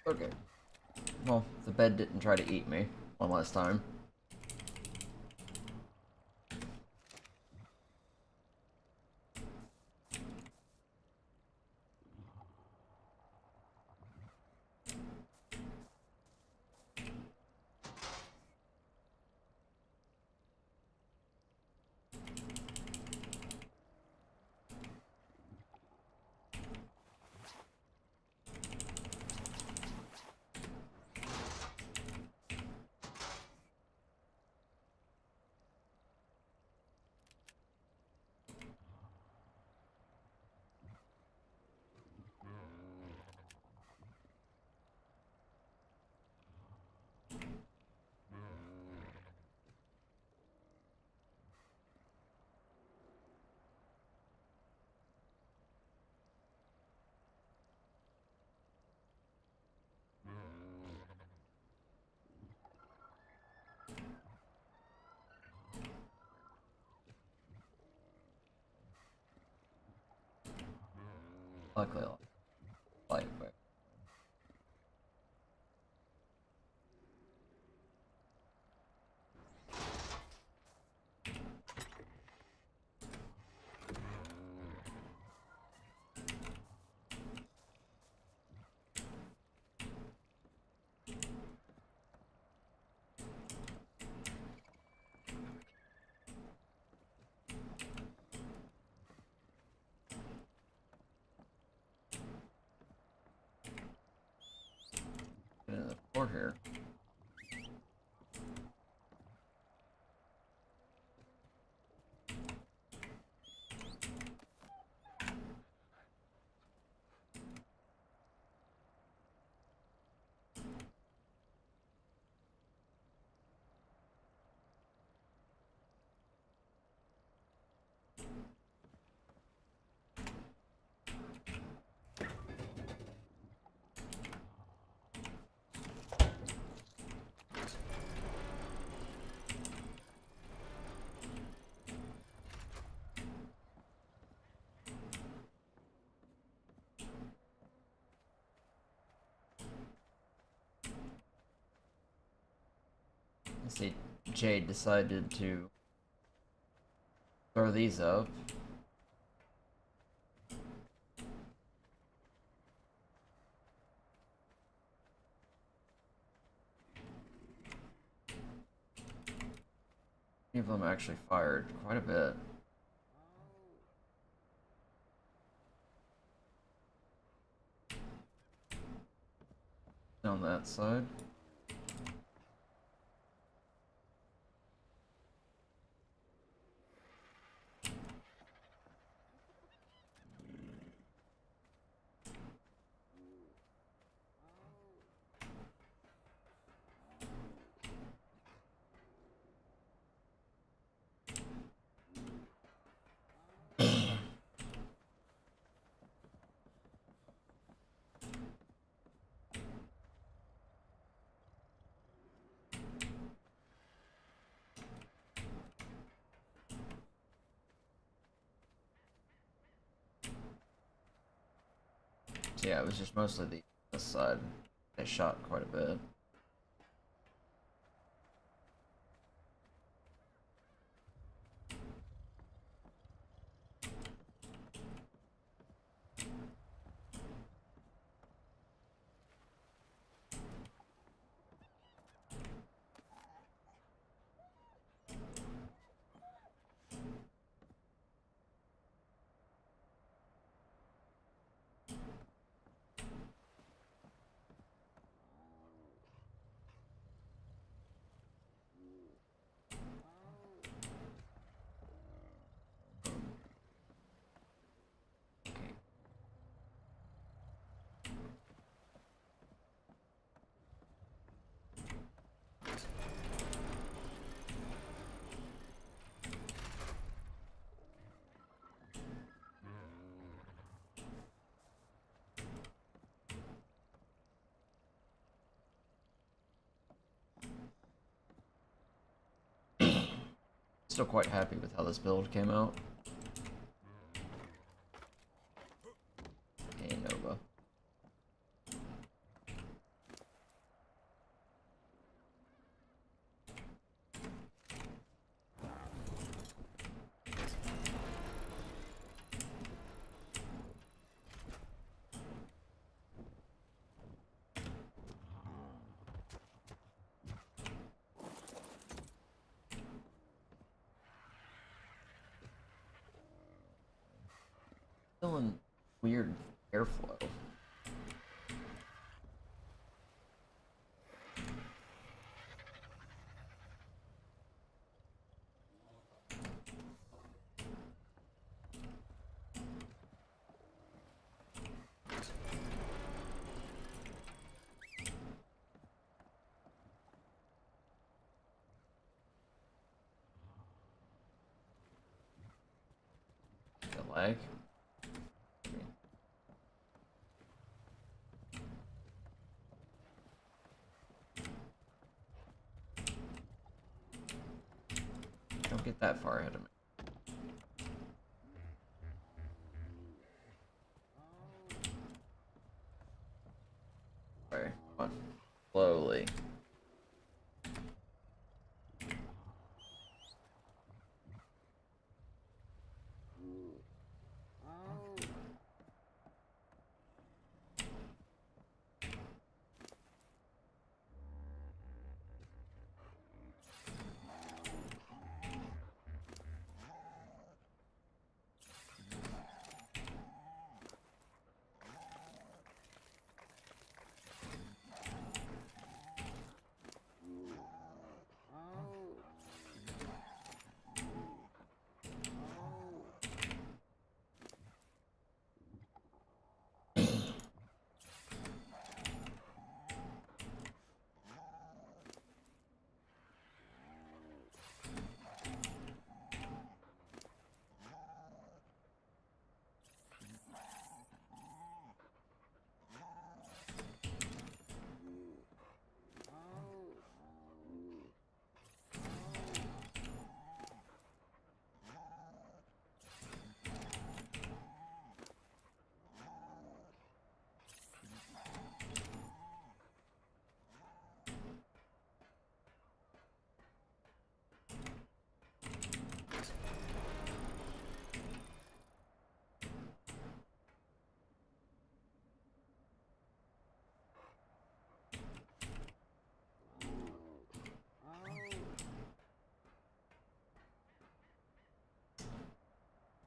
Okay. Well, the bed didn't try to eat me one last time. Luckily, I'll fight it quick. Get into the floor here. Let's see, Jade decided to throw these up. Many of them actually fired quite a bit. On that side. So yeah, it was just mostly this side. They shot quite a bit. Still quite happy with how this build came out. Okay, Nova. feeling weird airflow. The lag. Don't get that far ahead of me. Sorry, come on. Slowly.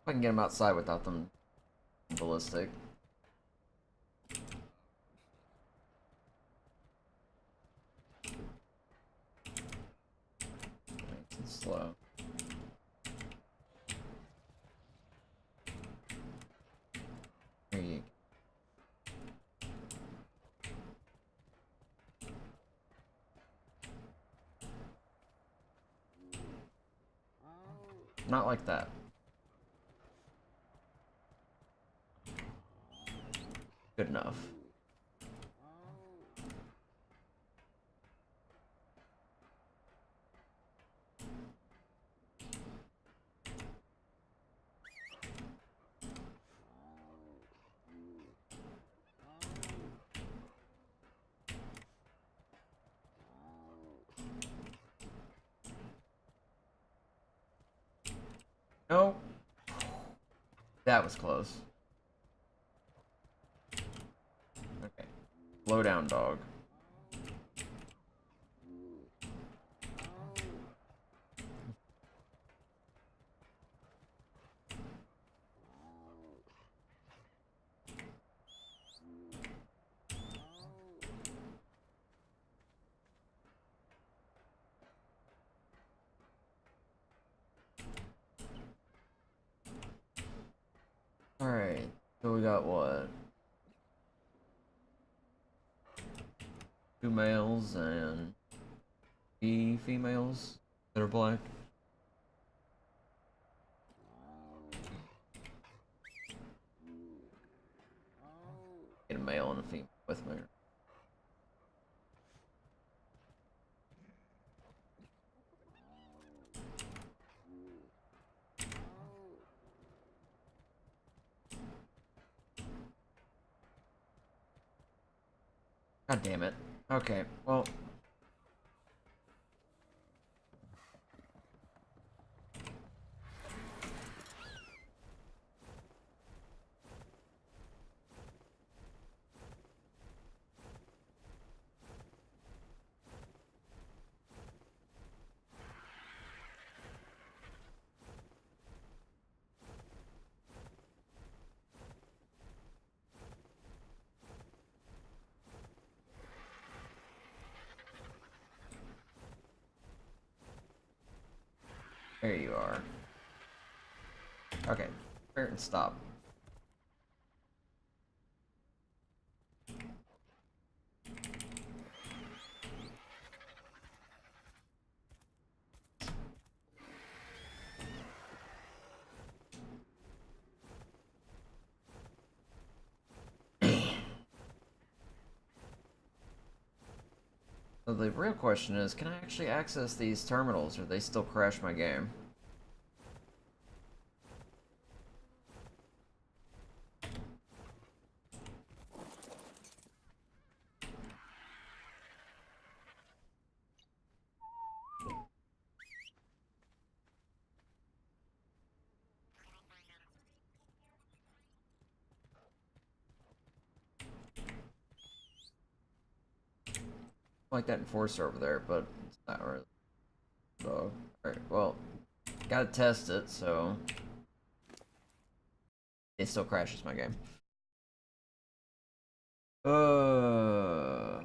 If I can get them outside without them ballistic. It's slow. There you go. Not like that. Good enough. No. That was close. Okay. Slow down, dog. Alright, so we got what? 2 males and 3 females that are black. Get a male and a female with me. God damn it. Okay, well. There you are. Okay, turn and stop. So the real question is, can I actually access these terminals, or they still crash my game? Like that enforcer over there, but it's not really. So, alright, well, gotta test it, so it still crashes my game. Uh,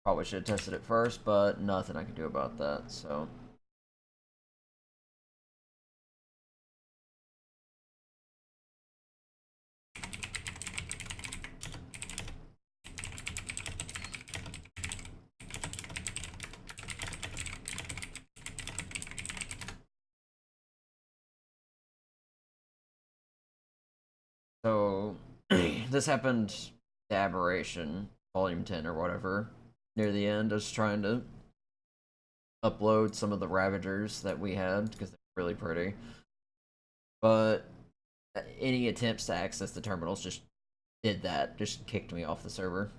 probably should have tested it first, but nothing I can do about that, so. So, this happened to Aberration, Volume 10 or whatever, near the end. I was trying to upload some of the Ravagers that we had, because they're really pretty. But any attempts to access the terminals just did that, just kicked me off the server.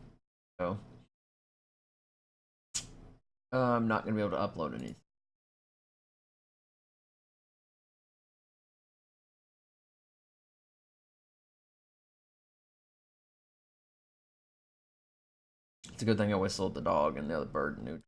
So, I'm not going to be able to upload anything. It's a good thing I whistled the dog and the other bird knew.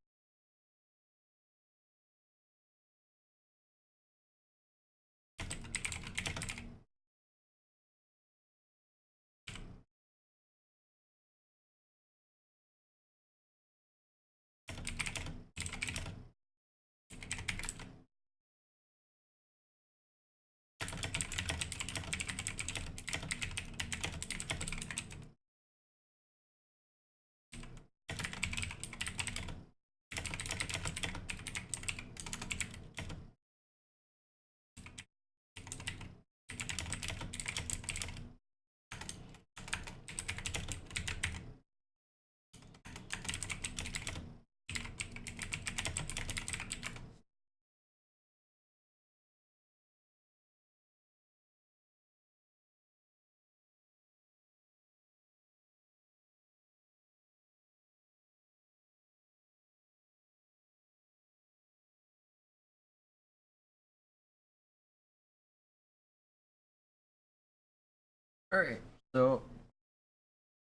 Alright, so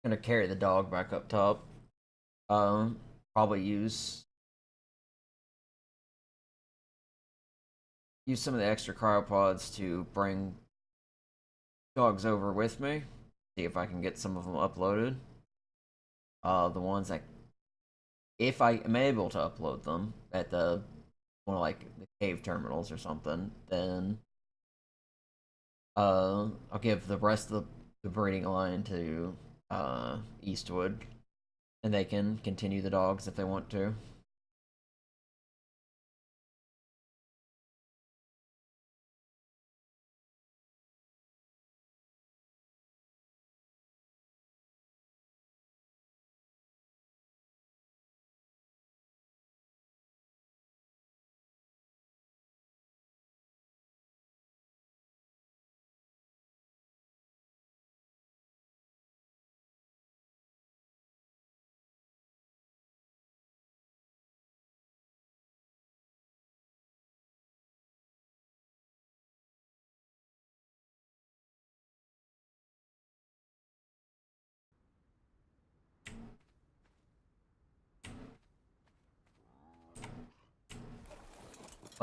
I'm gonna carry the dog back up top. Um, Probably use some of the extra cryopods to bring dogs over with me. See if I can get some of them uploaded. The ones that, if I am able to upload them at the one of like the cave terminals or something, then I'll give the rest of the breeding line to Eastwood, and they can continue the dogs if they want to.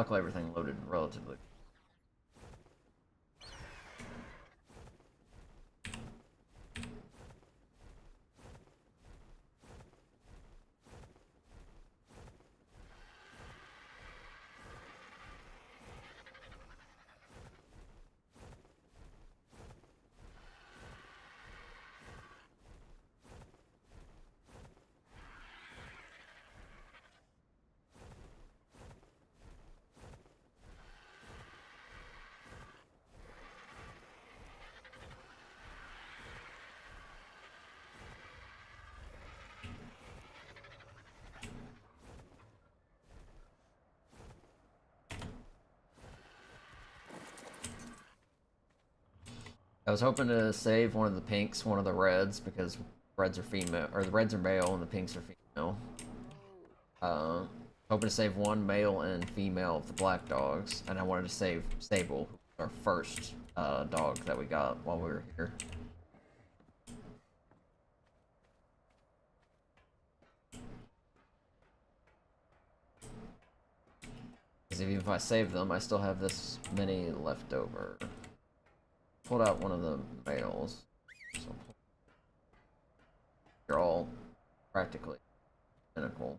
Luckily, everything loaded relatively. I was hoping to save one of the pinks, one of the reds, because reds are female, or the reds are male and the pinks are female. Hoping to save one male and female of the black dogs, and I wanted to save Sable, our first dog that we got while we were here. Because even if I save them, I still have this many left over. Pulled out one of the males. So they're all practically identical.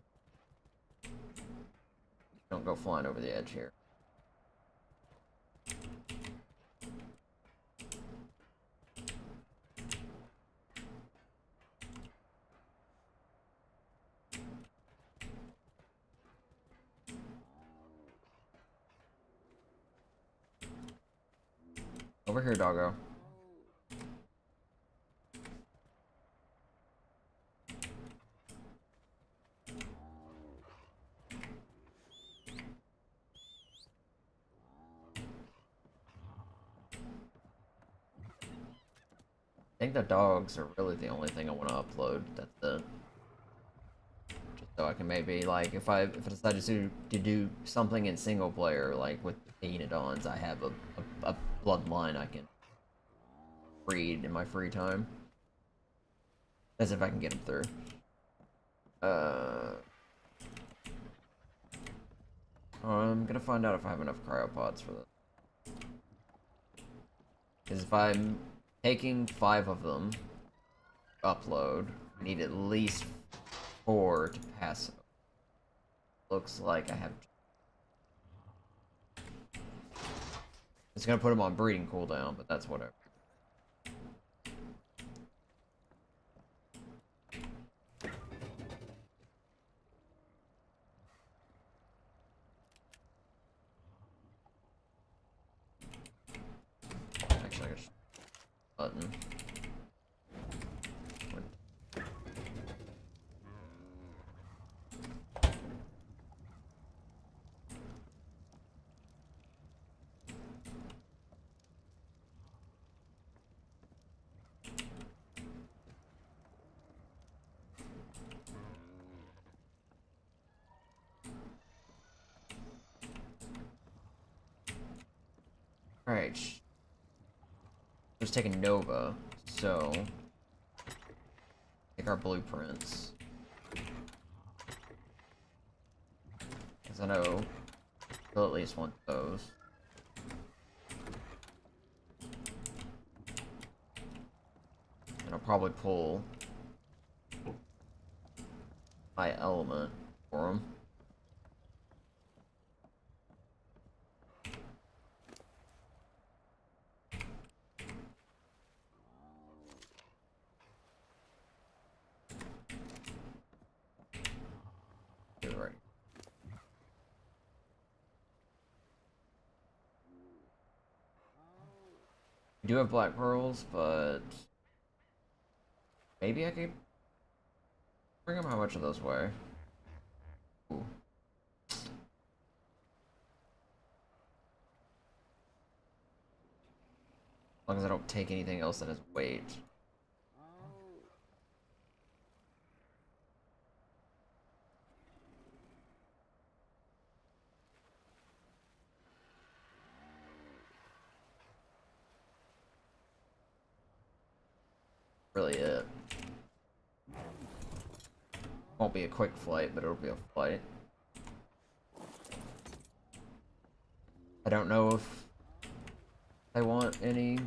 Don't go flying over the edge here. Over here, doggo. I think the dogs are really the only thing I want to upload. That's it. Just so I can maybe, like, if I decide to do something in single player, like with the Enidons, I have a bloodline I can breed in my free time. As if I can get them through. I'm gonna find out if I have enough cryopods for this. Because if I'm taking 5 of them, upload, I need at least 4 to pass. Looks like I have. It's gonna put them on breeding cooldown, but that's whatever. Actually, I just button. Alright. Just taking Nova, so take our blueprints. Because I know we'll at least want those. And I'll probably pull my element for them. Right. We do have black pearls, but maybe I could bring them. How much of those weigh? Ooh. As long as I don't take anything else that has weight. Really it. Won't be a quick flight, but it'll be a flight. don't know if I want any.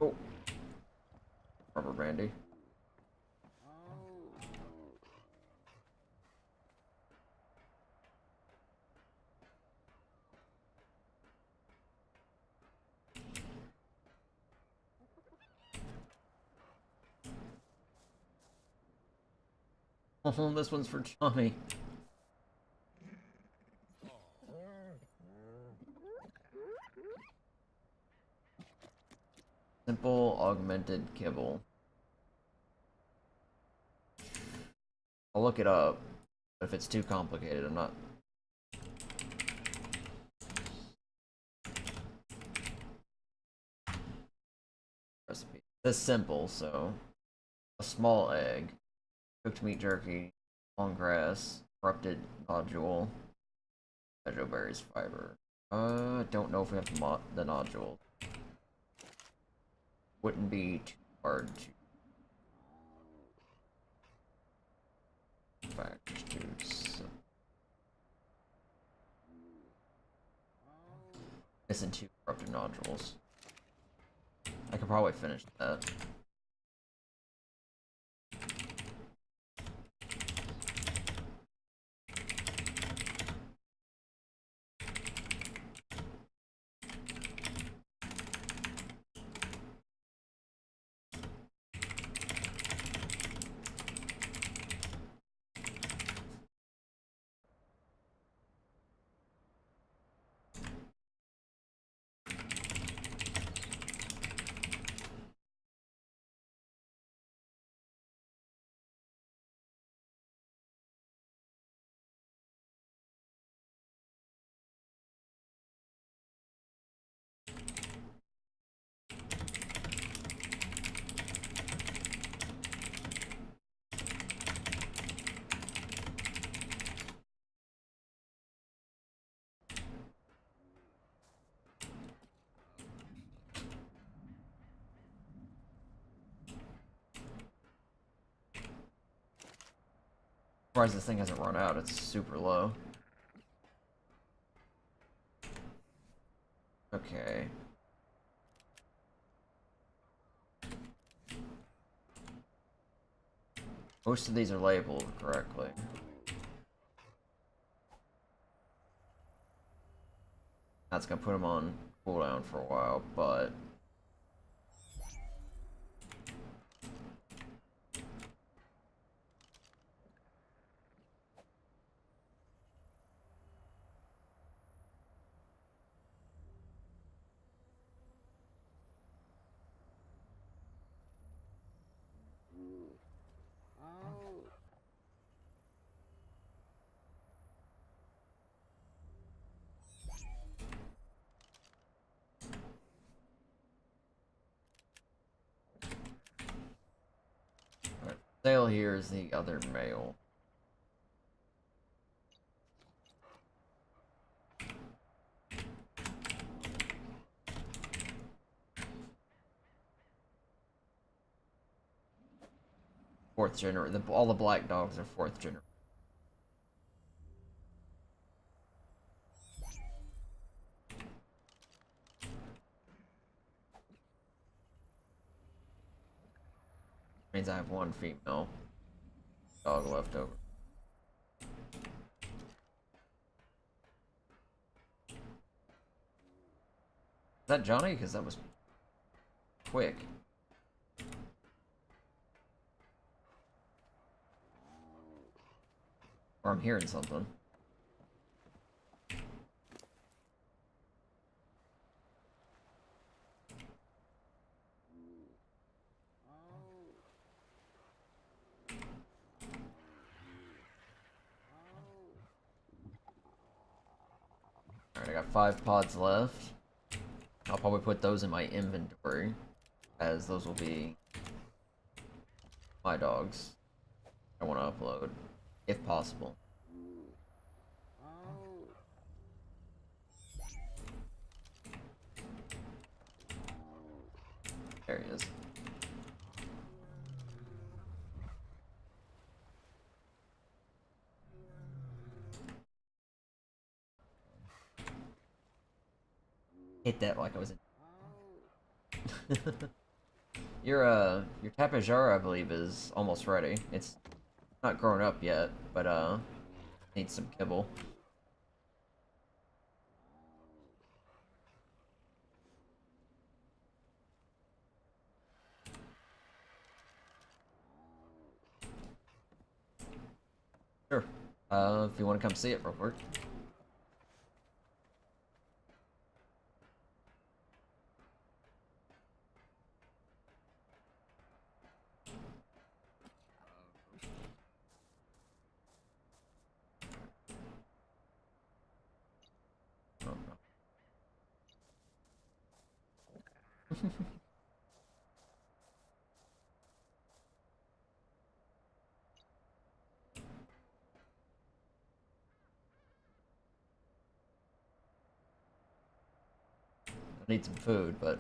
Oh, rubber bandy. Oh, this one's for Johnny. Simple augmented kibble. I'll look it up, but if it's too complicated, I'm not. Recipe. This simple, so a small egg, cooked meat jerky, long grass, corrupted nodule, vegetable berries, fiber. Don't know if we have the nodule. Wouldn't be too hard to fact juice. Missing 2 corrupted nodules. I could probably finish that. Surprised this thing hasn't run out, it's super low. Okay. Most of these are labeled correctly. That's gonna put them on cooldown for a while, but sale here is the other male. fourth generation. All the black dogs are fourth generation. Means I have one female dog left over. Is that Johnny? Because that was quick. Or I'm hearing something. Alright, I got 5 pods left. I'll probably put those in my inventory, as those will be my dogs I want to upload, if possible. There he is. Hit that like I was in. Your Tapejara, I believe, is almost ready. It's not grown up yet, but needs some kibble. Sure. If you want to come see it real quick. Oh, no. I need some food, but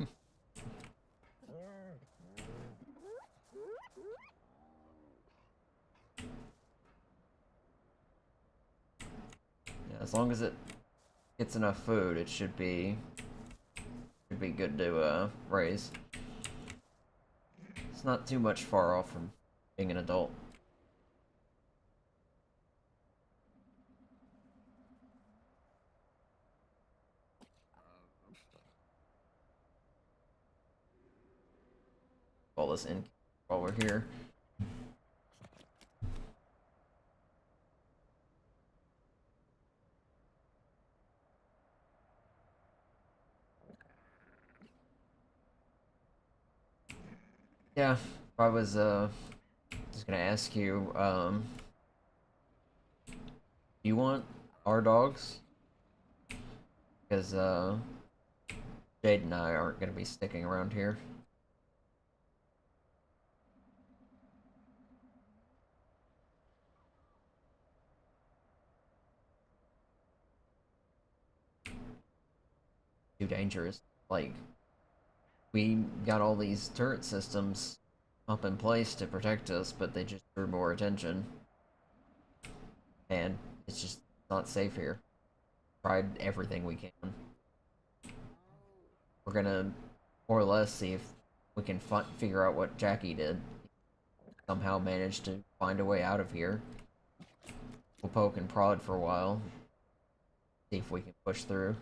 yeah, as long as it gets enough food, it should be good to raise. It's not too much far off from being an adult. All this in while we're here. Yeah, I was just gonna ask you, do you want our dogs? Because Jade and I aren't gonna be sticking around here. Too dangerous. Like, we got all these turret systems up in place to protect us, but they just drew more attention. And it's just not safe here. Tried everything we can. We're gonna more or less see if we can figure out what Jackie did. Somehow managed to find a way out of here. We'll poke and prod for a while. See if we can push through.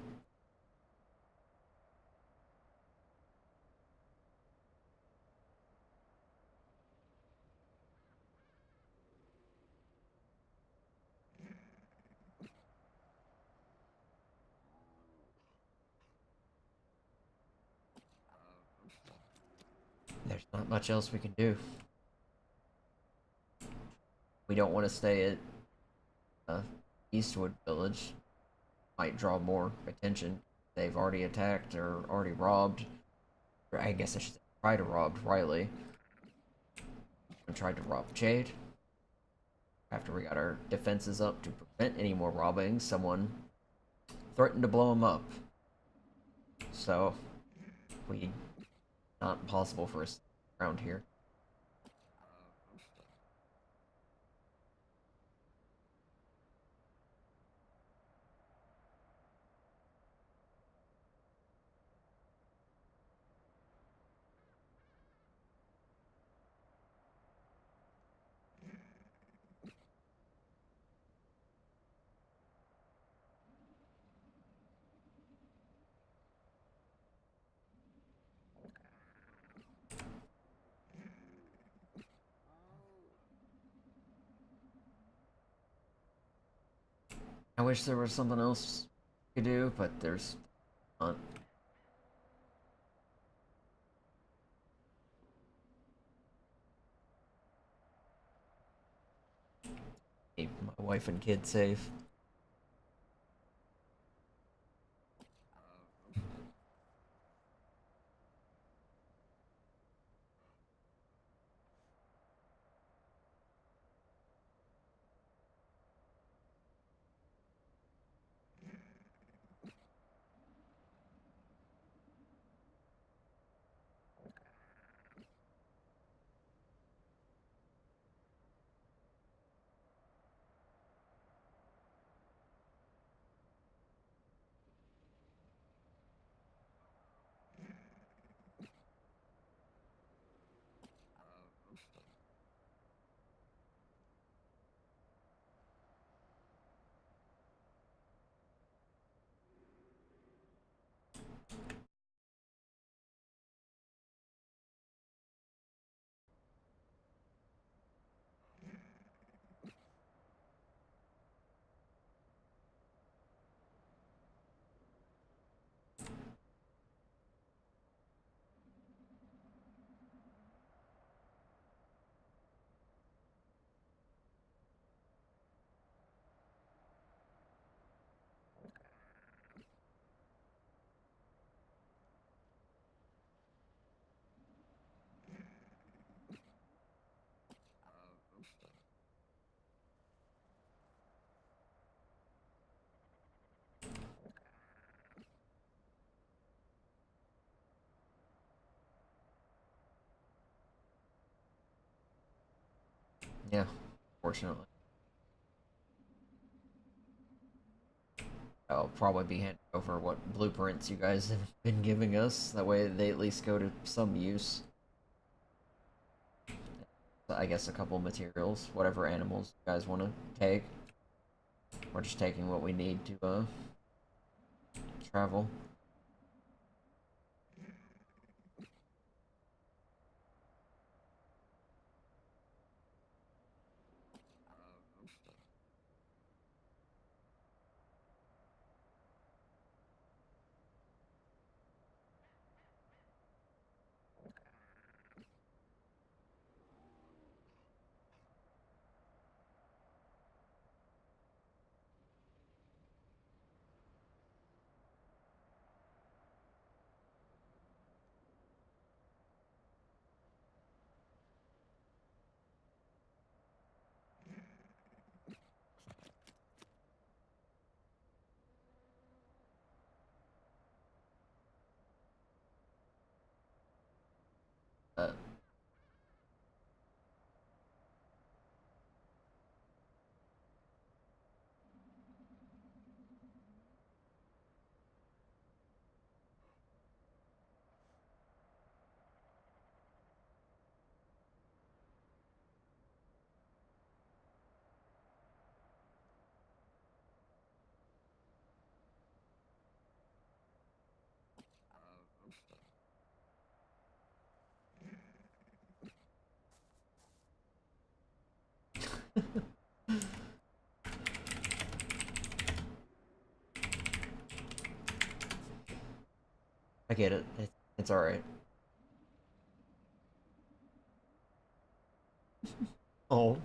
There's not much else we can do. We don't want to stay at Eastwood Village. Might draw more attention. They've already attacked or already robbed. Or I guess I should say try to rob Riley. And tried to rob Jade. After we got our defenses up to prevent any more robbing, someone threatened to blow him up. So, not possible for us around here. I wish there was something else to do, but there's not. Keep my wife and kids safe. Yeah, fortunately. I'll probably be handing over what blueprints you guys have been giving us. That way they at least go to some use. I guess a couple materials, whatever animals you guys want to take. We're just taking what we need to travel. Uh, I get it. It's all right. Oh.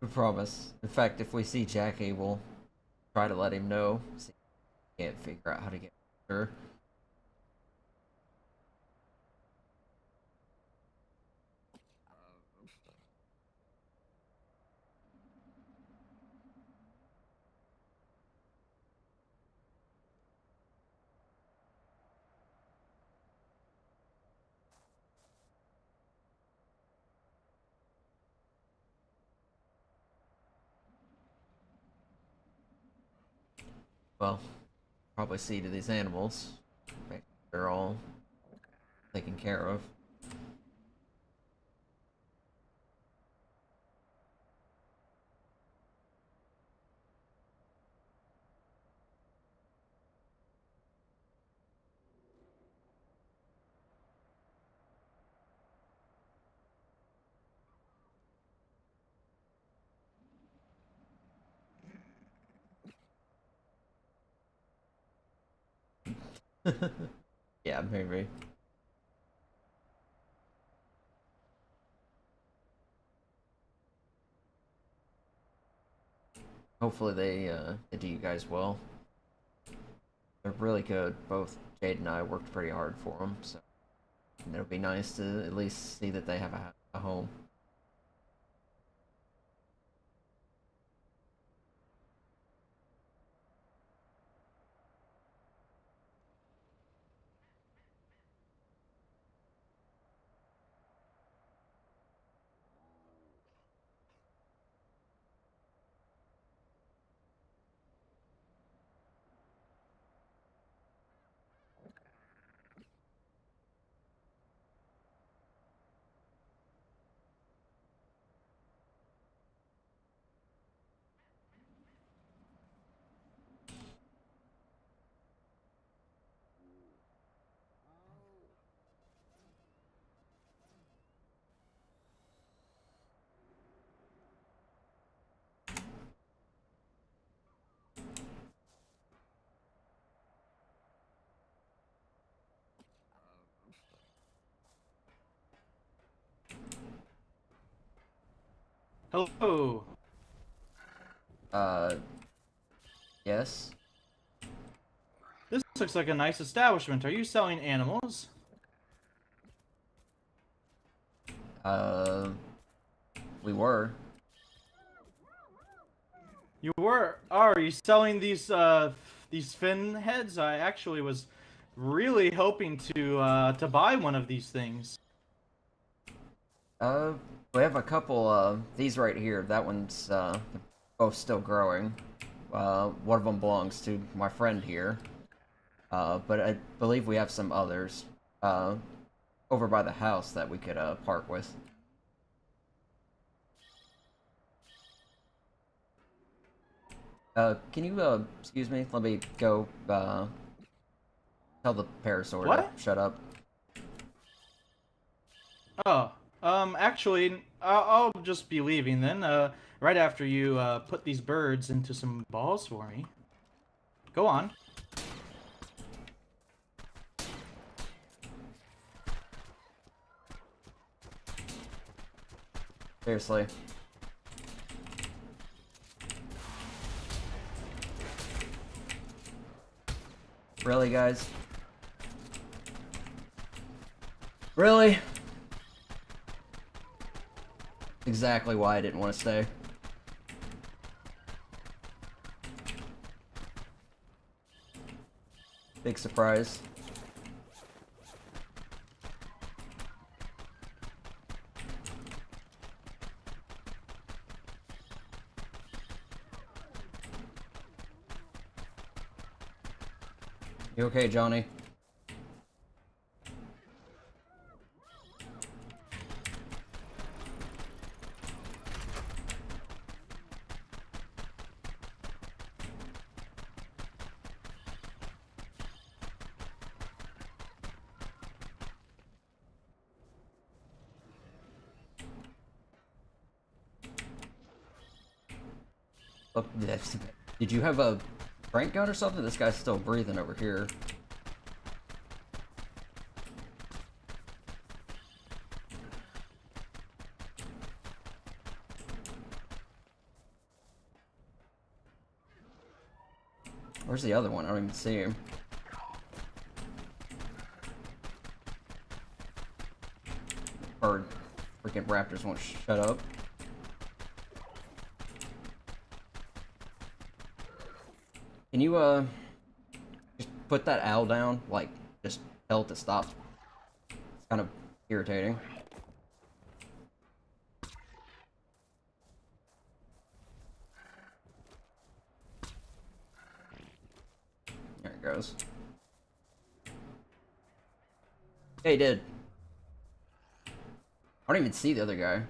We promise. In fact, if we see Jackie, we'll try to let him know. See if he can't figure out how to get her. Well, probably see to these animals. Make sure they're all taken care of. Yeah, maybe. Hopefully they do you guys well. They're really good. Both Jade and I worked pretty hard for them, so it'll be nice to at least see that they have a home. Hello. Uh, yes. This looks like a nice establishment. Are you selling animals? Uh, we were. You were. Are you selling these fin heads? I actually was really hoping to buy one of these things. Uh, we have a couple, these right here. That one's, both still growing. One of them belongs to my friend here. But I believe we have some others, over by the house that we could, park with. Can you, excuse me? Let me go, tell the parasaur to What? shut up. Oh, actually, I'll just be leaving then. Right after you put these birds into some balls for me. Go on. Seriously. Really, guys? Really? Exactly why I didn't want to stay. Big surprise. You okay, Johnny? Look, did you have a crank gun or something? This guy's still breathing over here. Where's the other one? I don't even see him. Bird. Freaking raptors won't shut up. Can you, just put that owl down? Like, just tell it to stop. It's kind of irritating. There it goes. goes. Yeah, he did. I don't even see the other guy.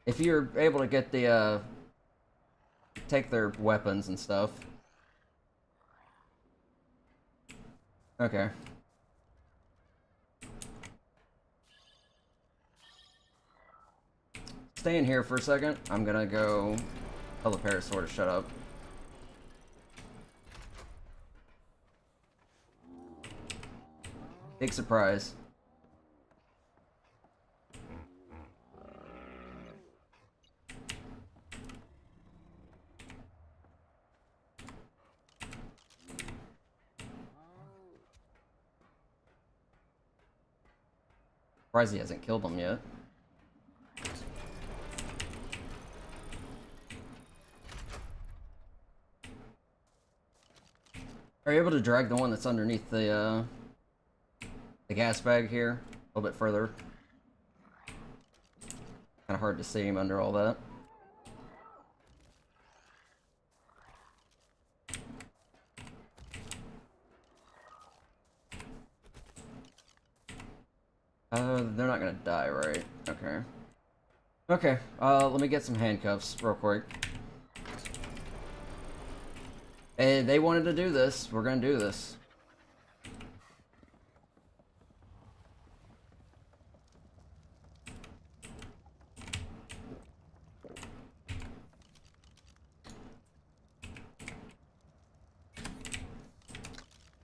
If you're able to get the, take their weapons and stuff. Okay. Stay in here for a second. I'm gonna go tell the Parasaur to shut up. Big surprise. Surprised he hasn't killed them yet. Are you able to drag the one that's underneath the gas bag here a little bit further? Kind of hard to see him under all that. They're not gonna die, right? Okay. Okay, let me get some handcuffs real quick. Hey, they wanted to do this. We're gonna do this.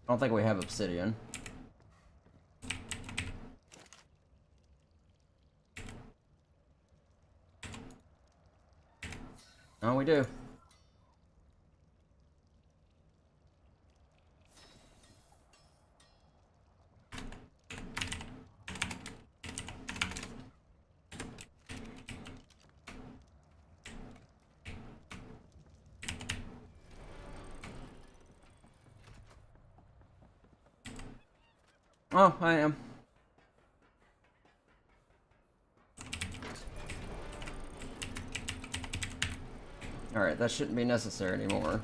I don't think we have obsidian. Oh, we do. Oh, I am. Alright, that shouldn't be necessary anymore.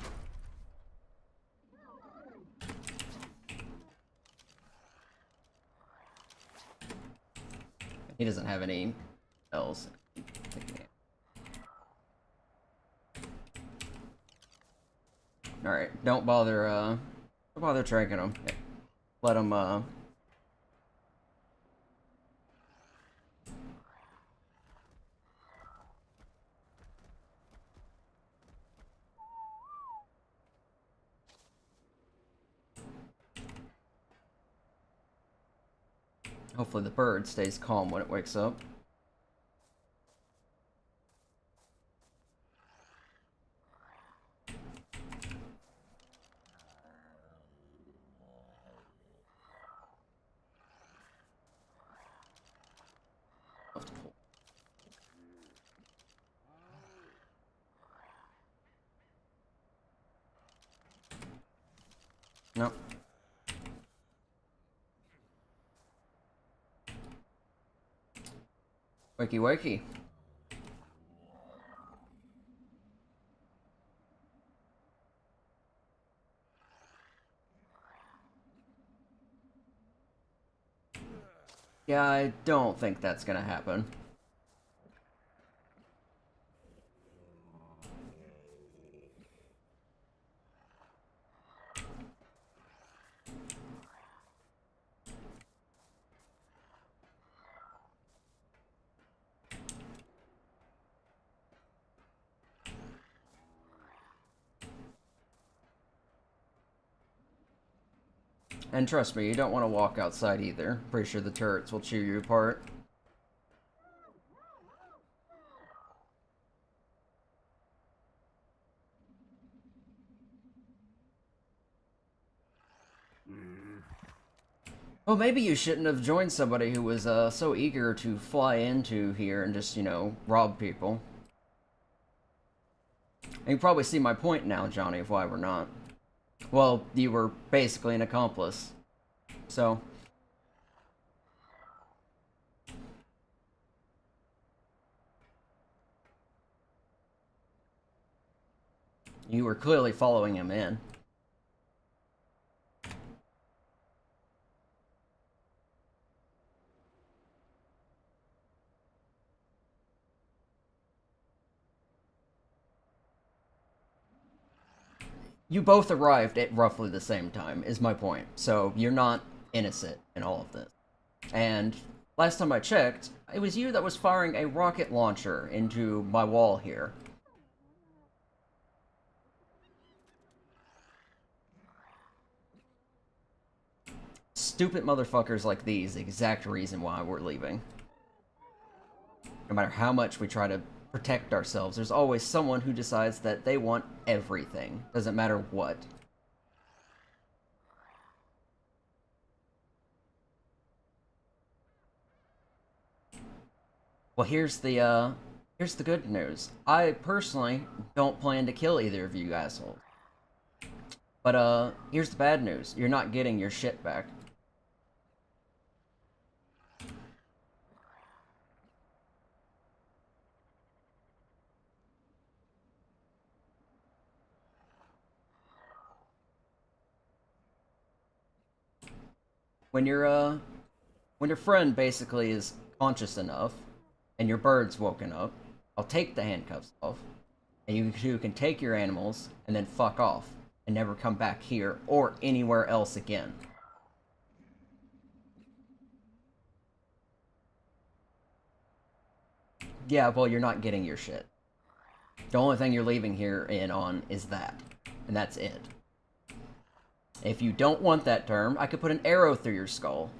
He doesn't have any else. Alright, don't bother tracking him. Let him, hopefully the bird stays calm when it wakes up. No. Wakey wakey. Yeah, I don't think that's gonna happen. And trust me, you don't want to walk outside either. Pretty sure the turrets will chew you apart. Well, maybe you shouldn't have joined somebody who was so eager to fly into here and just, you know, rob people. And you probably see my point now, Johnny, of why we're not. Well, you were basically an accomplice. So... you were clearly following him in. you both arrived at roughly the same time, is my point. So you're not innocent in all of this. And last time I checked, it was you that was firing a rocket launcher into my wall here. Stupid motherfuckers like these, the exact reason why we're leaving. No matter how much we try to protect ourselves, there's always someone who decides that they want everything. Doesn't matter what. Well, here's the good news. I personally don't plan to kill either of you assholes. But here's the bad news. You're not getting your shit back. When your friend basically is conscious enough and your bird's woken up, I'll take the handcuffs off, and you two can take your animals and then fuck off and never come back here or anywhere else again. Yeah, well, you're not getting your shit. The only thing you're leaving here in on is that, and that's it. If you don't want that term, I could put an arrow through your skull.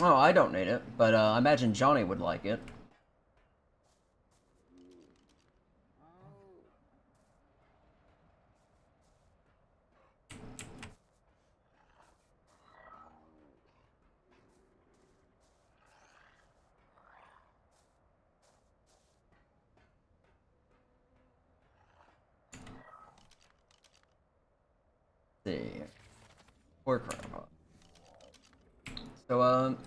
Oh, I don't need it, but I imagine Johnny would like it. Let's see. Or crap. So,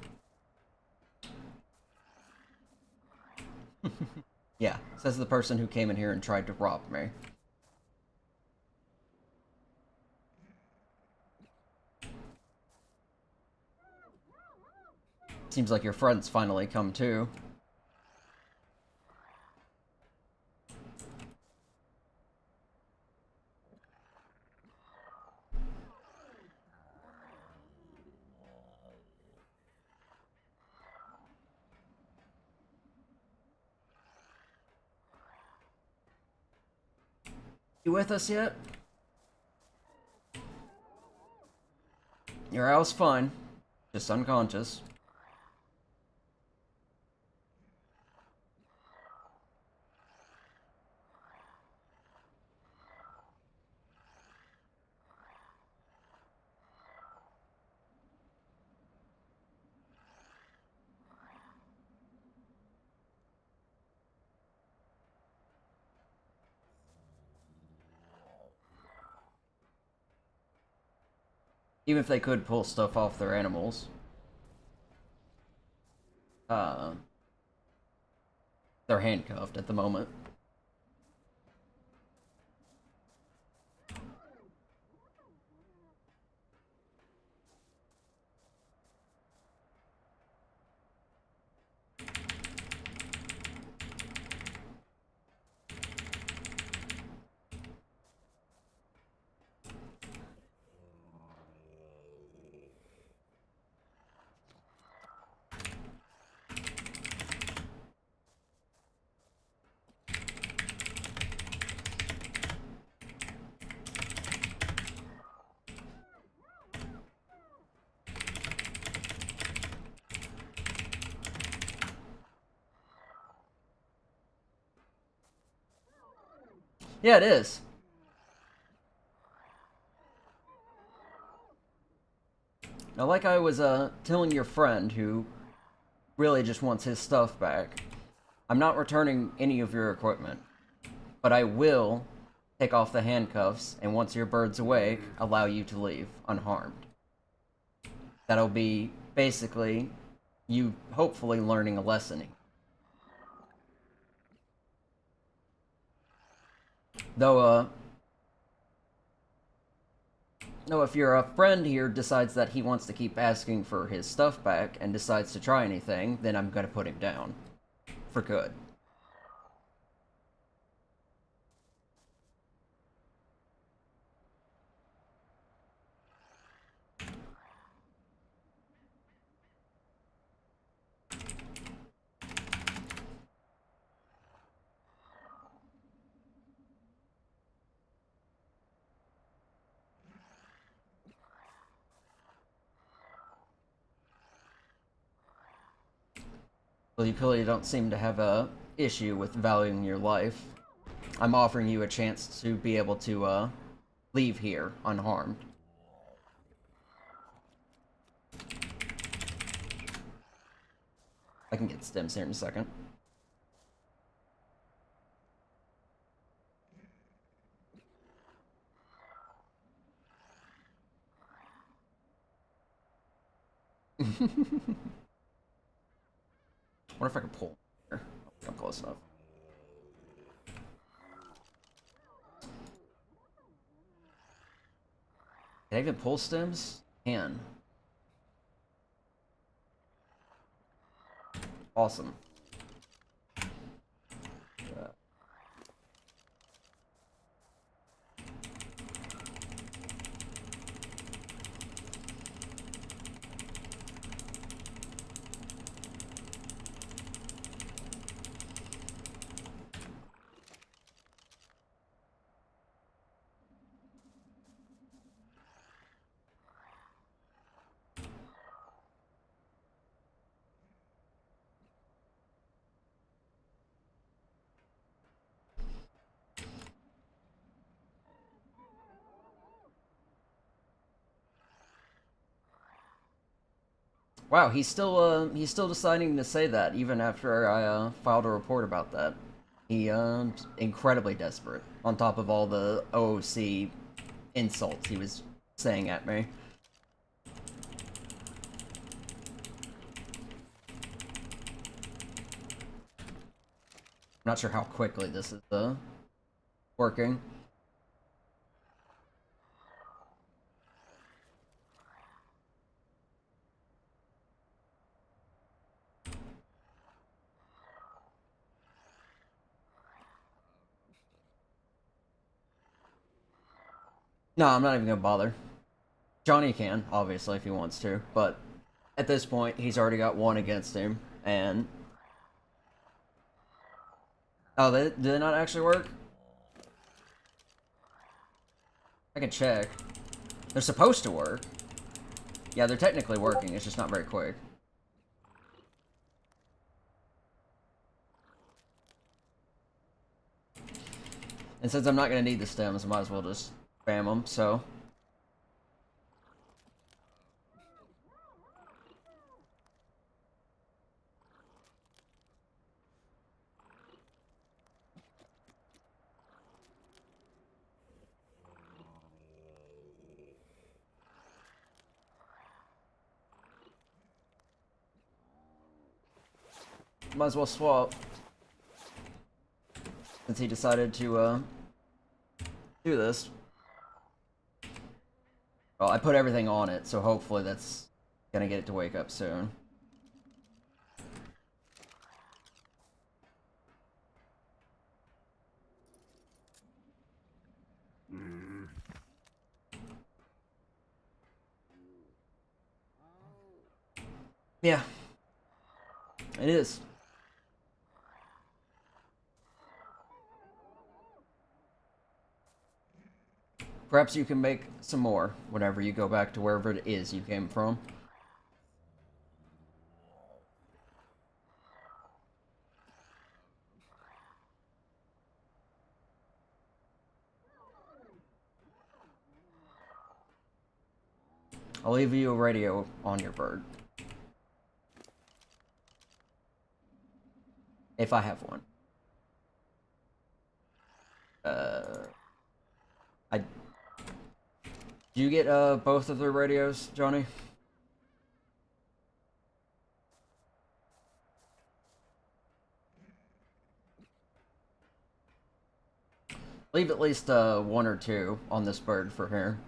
yeah, says the person who came in here and tried to rob me. Seems like your friend's finally come too. You with us yet? Your owl's fine. Just unconscious. Even if they could pull stuff off their animals. Uh, they're handcuffed at the moment. Yeah, it is. Now, like I was telling your friend who really just wants his stuff back, I'm not returning any of your equipment, but I will take off the handcuffs, and once your bird's awake, allow you to leave unharmed. That'll be basically you hopefully learning a lesson. Though, no, if your friend here decides that he wants to keep asking for his stuff back and decides to try anything, then I'm gonna put him down. For good. Well, you clearly don't seem to have a issue with valuing your life. I'm offering you a chance to be able to, leave here unharmed. I can get stems here in a second. What if I can pull here? I'm close enough. Can I even pull stems? Can. Awesome. Wow, he's still deciding to say that even after I filed a report about that. He incredibly desperate. On top of all the OOC insults he was saying at me. I'm not sure how quickly this is working. No, I'm not even gonna bother. Johnny can, obviously, if he wants to, but at this point, he's already got one against him, and... Oh, did they not actually work? I can check. They're supposed to work. Yeah, they're technically working, it's just not very quick. And since I'm not gonna need the stems, I might as well just spam them, so... Might as well swap. Since he decided to, do this. Well, I put everything on it, so hopefully that's gonna get it to wake up soon. Yeah. It is. Perhaps you can make some more whenever you go back to wherever it is you came from. I'll leave you a radio on your bird. If I have one. I... Do you get, both of their radios, Johnny? Leave at least one or two on this bird for here.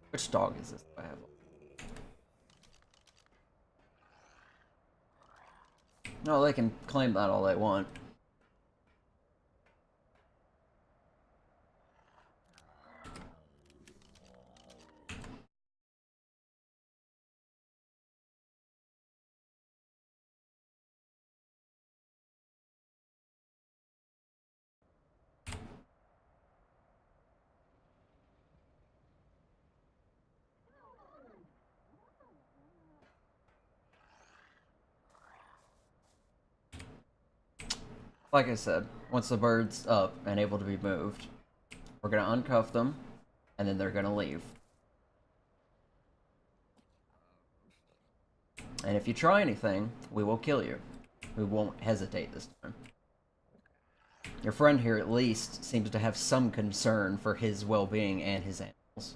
Which dog is this? I have. No, they can claim that all they want. Like I said, once the bird's up and able to be moved, we're gonna uncuff them, and then they're gonna leave. And if you try anything, we will kill you. We won't hesitate this time. Your friend here at least seems to have some concern for his well-being and his animals.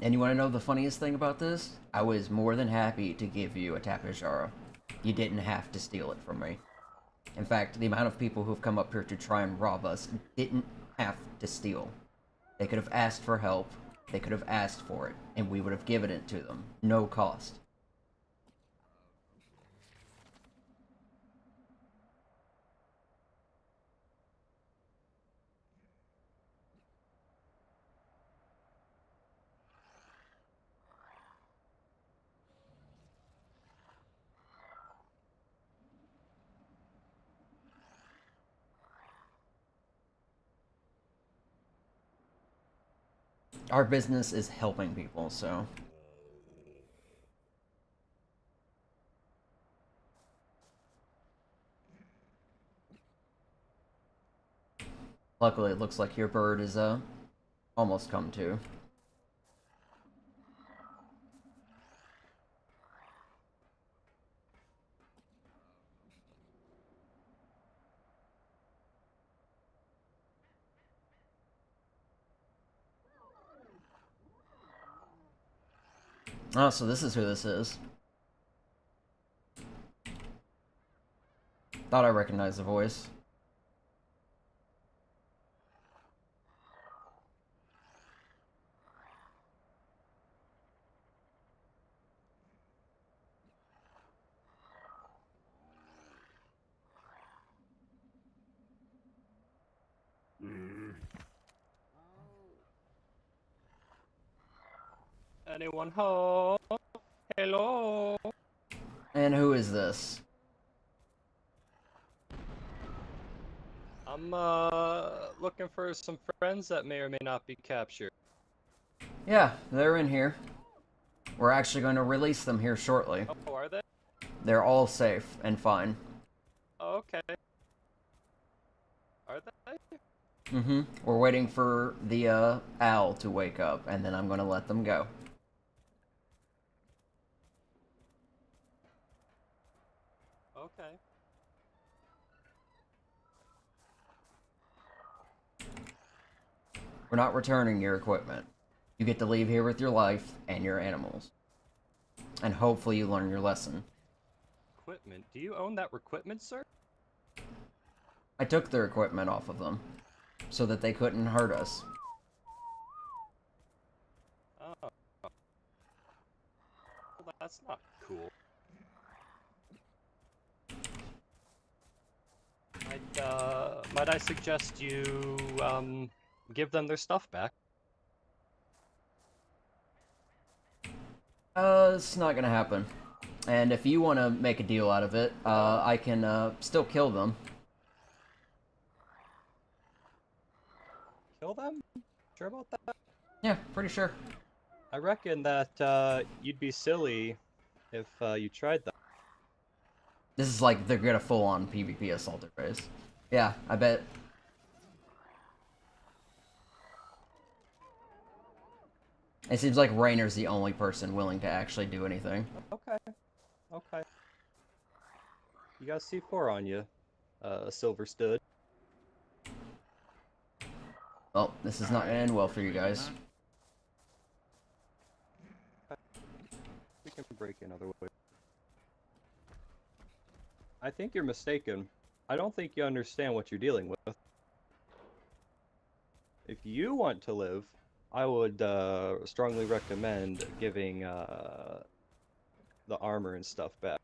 And you want to know the funniest thing about this? I was more than happy to give you a Tapejara. You didn't have to steal it from me. In fact, the amount of people who've come up here to try and rob us didn't have to steal. They could have asked for help, they could have asked for it, and we would have given it to them. No cost. Our business is helping people, so... Luckily, it looks like your bird is, almost come to. Oh, so this is who this is. Thought I recognized the voice. Anyone home? Hello? And who is this? I'm looking for some friends that may or may not be captured. Yeah, they're in here. We're actually going to release them here shortly. Oh, are they? They're all safe and fine. Oh, okay. Are they? Mm-hmm. We're waiting for the, owl to wake up, and then I'm going to let them go. Okay. We're not returning your equipment. You get to leave here with your life and your animals. And hopefully you learn your lesson. Equipment. Do you own that equipment, sir? I took their equipment off of them, so that they couldn't hurt us. Oh. Well, that's not cool. Might I suggest you, give them their stuff back? It's not gonna happen. And if you want to make a deal out of it, I can, still kill them. Kill them? Sure about that? Yeah, pretty sure. I reckon that, you'd be silly if, you tried that. This is like they're gonna full-on PvP assaulted race. Yeah, I bet. It seems like Rainer's the only person willing to actually do anything. Okay. Okay. You got C4 on you, Silver Stud. Well, this is not gonna end well for you guys. We can break in other ways. I think you're mistaken. I don't think you understand what you're dealing with. If you want to live, I would strongly recommend giving the armor and stuff back.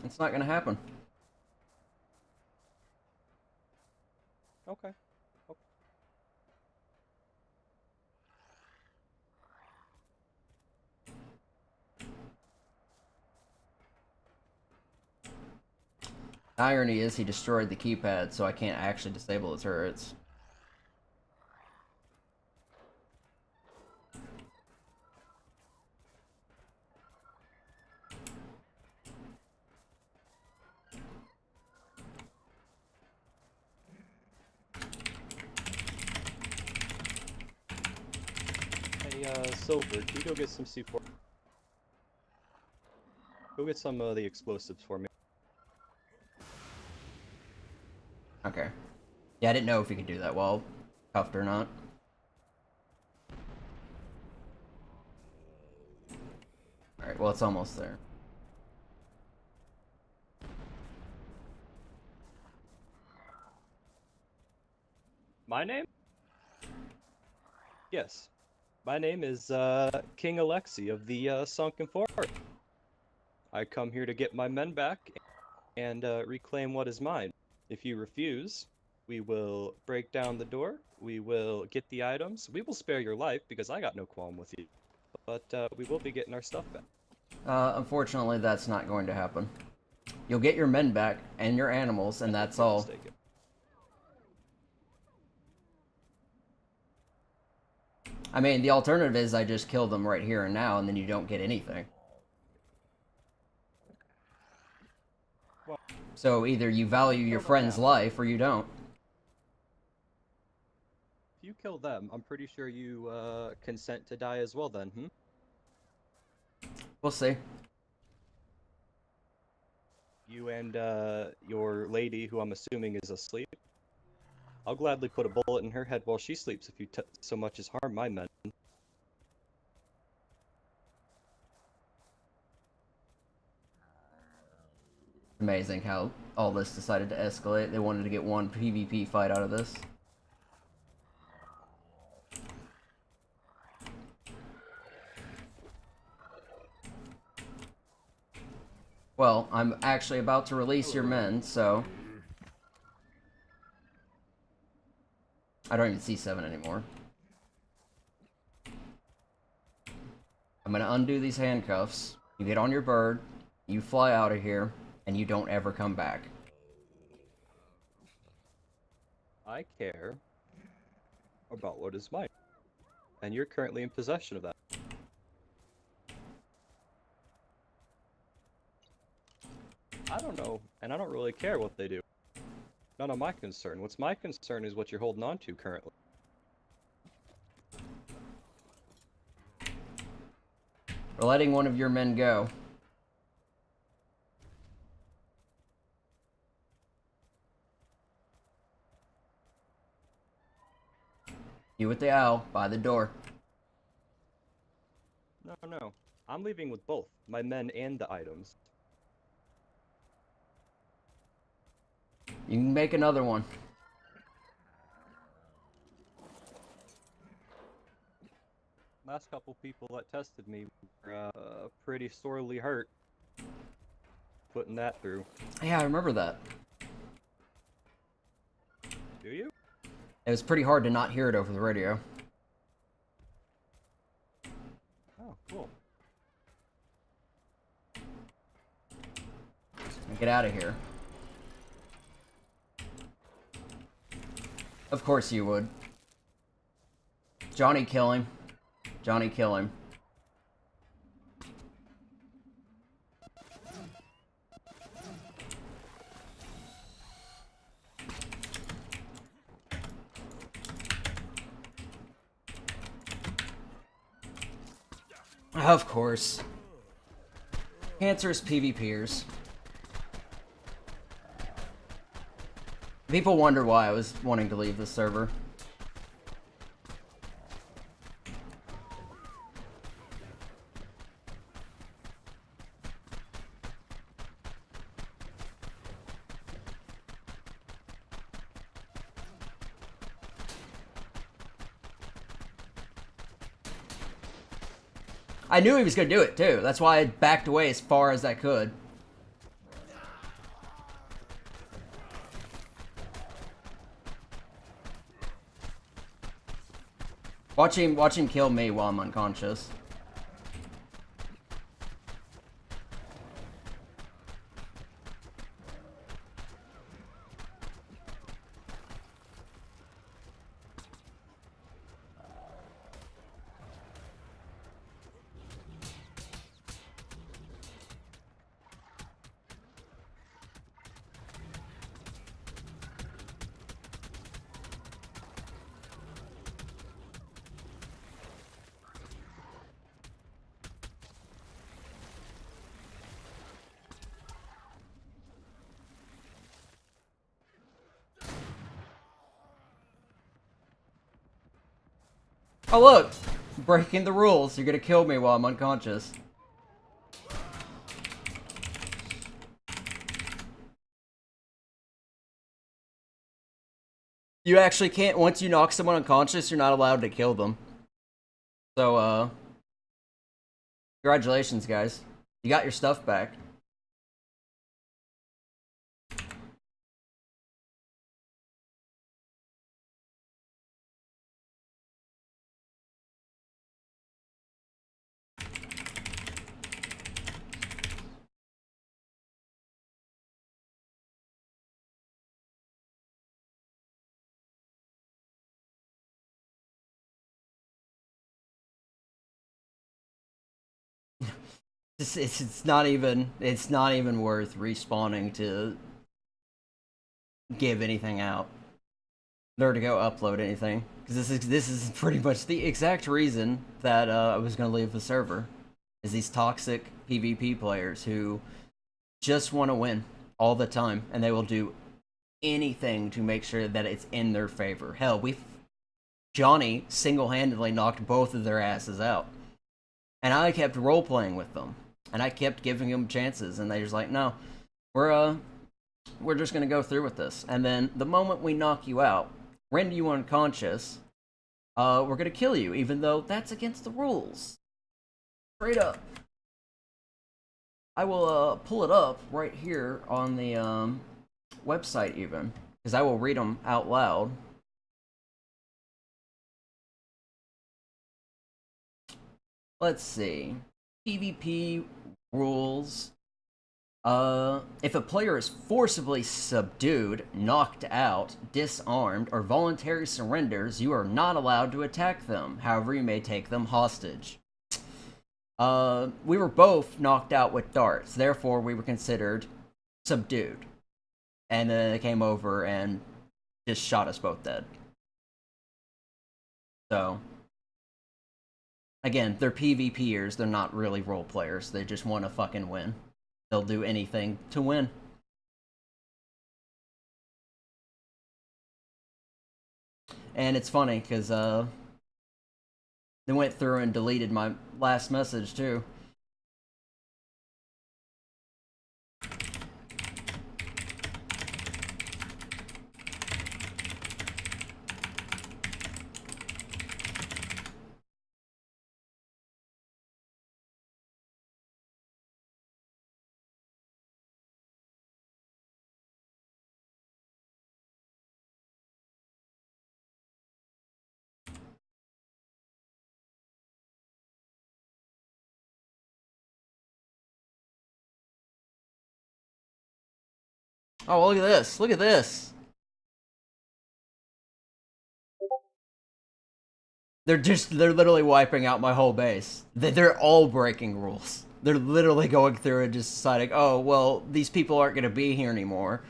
It's not gonna happen. Okay. The irony is he destroyed the keypad, so I can't actually disable the turrets. Hey, Silver, can you go get some C4? Go get some of the explosives for me. Okay. Yeah, I didn't know if you could do that while cuffed or not. Alright, well, it's almost there. My name? Yes. My name is King Alexi of the Sunken Fort. I come here to get my men back and reclaim what is mine. If you refuse, we will break down the door, we will get the items, we will spare your life because I got no qualm with you. But we will be getting our stuff back. Unfortunately, that's not going to happen. You'll get your men back and your animals, and that's all. Mistaken. I mean, the alternative is I just kill them right here and now, and then you don't get anything. Well, So either you value your friend's life or you don't. if you kill them, I'm pretty sure you consent to die as well then, hmm? We'll see. You and your lady, who I'm assuming is asleep. I'll gladly put a bullet in her head while she sleeps if you so much as harm my men. Amazing how all this decided to escalate. They wanted to get one PvP fight out of this. Well, I'm actually about to release your men, so... I don't even see 7 anymore. I'm gonna undo these handcuffs. You get on your bird, you fly out of here, and you don't ever come back. I care about what is mine. And you're currently in possession of that. I don't know, and I don't really care what they do. None of my concern. What's my concern is what you're holding on to currently. We're letting one of your men go. You with the owl, by the door. No. I'm leaving with both, my men and the items. You can make another one. Last couple people that tested me were pretty sorely hurt. Putting that through. Yeah, I remember that. Do you? It was pretty hard to not hear it over the radio. Oh, cool. Get out of here. Of course you would. Johnny, kill him. Johnny, kill him. Of course. Cancerous PvPers. People wonder why I was wanting to leave this server. I knew he was going to do it, too. That's why I backed away as far as I could. Watch him kill me while I'm unconscious. Oh look! Breaking the rules. You're gonna kill me while I'm unconscious. You actually can't, once you knock someone unconscious, you're not allowed to kill them. So, congratulations, guys. You got your stuff back. It's not even worth respawning to give anything out or to go upload anything, because this is pretty much the exact reason that I was gonna leave the server. Is these toxic PvP players who just want to win all the time, and they will do anything to make sure that it's in their favor. Hell, Johnny single-handedly knocked both of their asses out, and I kept role-playing with them. And I kept giving them chances, and they just like, no, we're just gonna go through with this. And then the moment we knock you out, render you unconscious, we're gonna kill you, even though that's against the rules. Straight up. I will pull it up right here on the website even, because I will read them out loud. Let's see. PvP rules. If a player is forcibly subdued, knocked out, disarmed, or voluntarily surrenders, you are not allowed to attack them. However, you may take them hostage. We were both knocked out with darts, therefore we were considered subdued. And then they came over and just shot us both dead. So, again, they're PvPers, they're not really role players, they just want to fucking win. They'll do anything to win. And it's funny, because, they went through and deleted my last message, too. Oh, look at this. Look at this. They're literally wiping out my whole base. They're all breaking rules. They're literally going through and just deciding, oh, well, these people aren't going to be here anymore.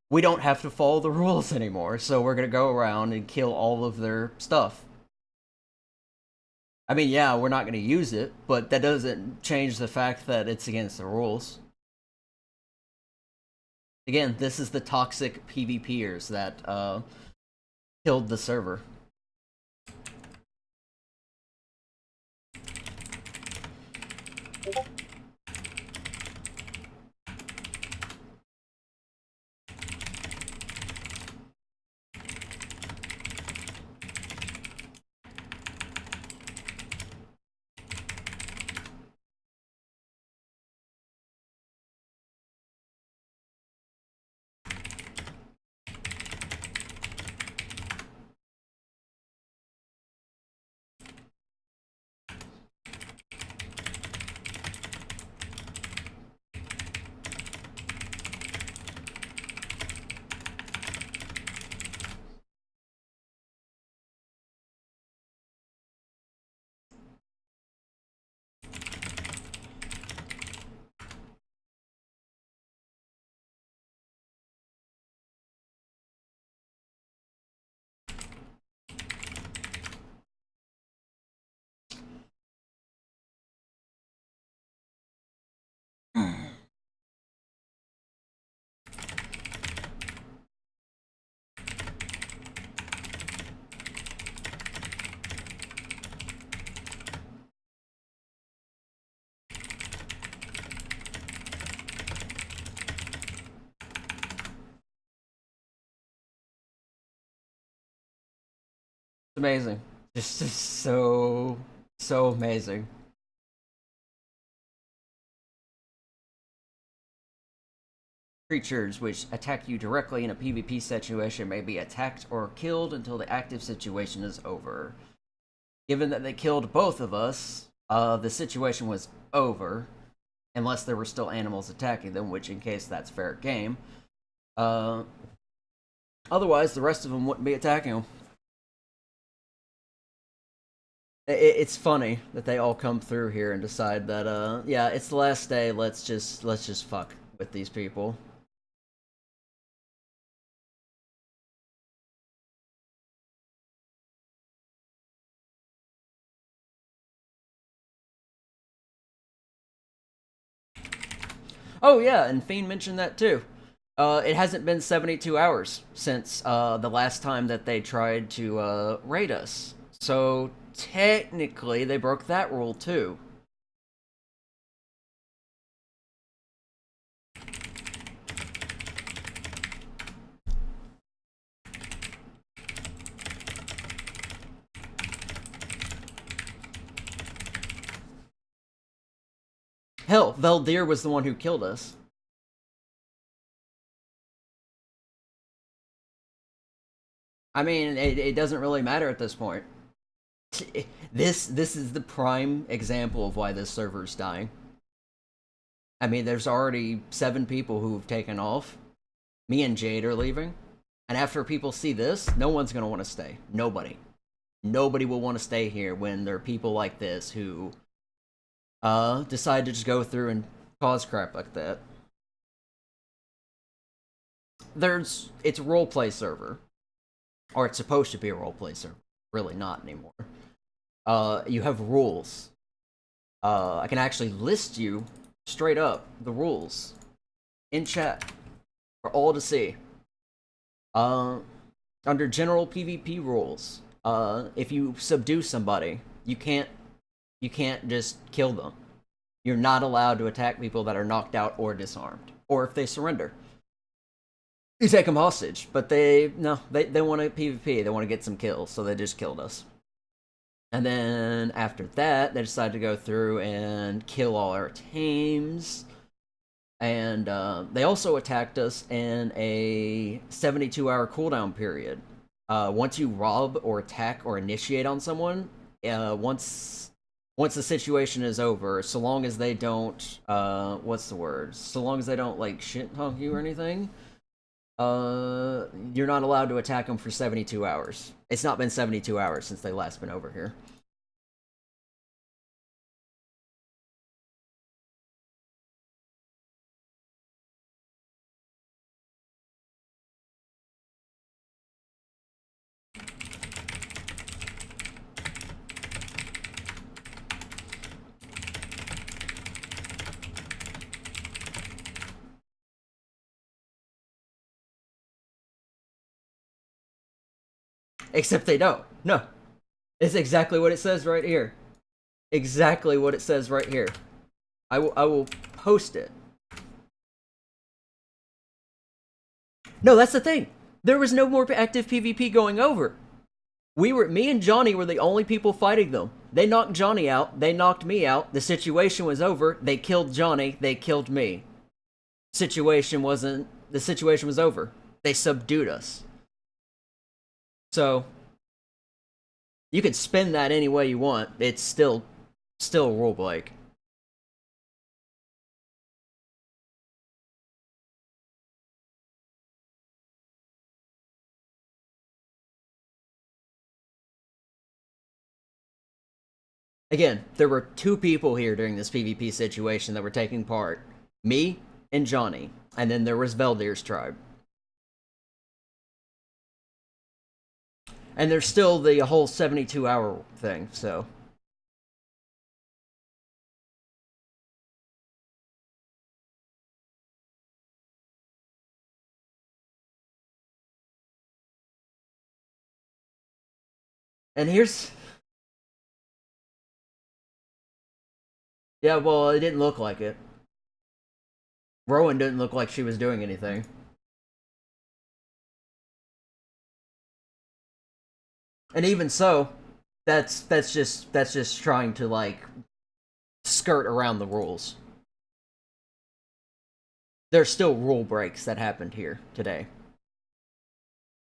We don't have to follow the rules anymore, so we're going to go around and kill all of their stuff. I mean, yeah, we're not going to use it, but that doesn't change the fact that it's against the rules. Again, this is the toxic PvPers that killed the server. Amazing. Just so amazing. Creatures which attack you directly in a PvP situation may be attacked or killed until the active situation is over. Given that they killed both of us, the situation was over, unless there were still animals attacking them, which in case that's fair game. Otherwise, the rest of them wouldn't be attacking them. It's funny that they all come through here and decide that, yeah, it's the last day. Let's just fuck with these people. Oh yeah, and Fiend mentioned that too. It hasn't been 72 hours since the last time that they tried to raid us. So technically, they broke that rule too. Hell, Veldir was the one who killed us. I mean, it doesn't really matter at this point. This is the prime example of why this server's dying. I mean, there's already 7 people who've taken off. Me and Jade are leaving. And after people see this, no one's gonna want to stay. Nobody. Nobody will want to stay here when there are people like this who decide to just go through and cause crap like that. It's a roleplay server. Or it's supposed to be a roleplay server. Really not anymore. You have rules. I can actually list you straight up the rules in chat for all to see. Under general PvP rules, if you subdue somebody, you can't just kill them. You're not allowed to attack people that are knocked out or disarmed, or if they surrender. You take them hostage, but they want to PvP. They want to get some kills, so they just killed us. And then after that, they decided to go through and kill all our tames. And they also attacked us in a 72-hour cooldown period. Once you rob or attack or initiate on someone, once the situation is over, so long as they don't, what's the word? So long as they don't, like, shit talk you or anything, you're not allowed to attack them for 72 hours. It's not been 72 hours since they last been over here. Except they don't. No. It's exactly what it says right here. Exactly what it says right here. I will post it. No, that's the thing. There was no more active PvP going over. Me and Johnny were the only people fighting them. They knocked Johnny out. They knocked me out. The situation was over. They killed Johnny. They killed me. The situation was over. They subdued us. So, you could spin that any way you want. It's still rule break. Again, there were 2 people here during this PvP situation that were taking part. Me and Johnny. And then there was Veldir's tribe. And there's still the whole 72-hour thing, so... And here's... Yeah, well, it didn't look like it. Rowan didn't look like she was doing anything. And even so, that's just trying to, like, skirt around the rules. There's still rule breaks that happened here today.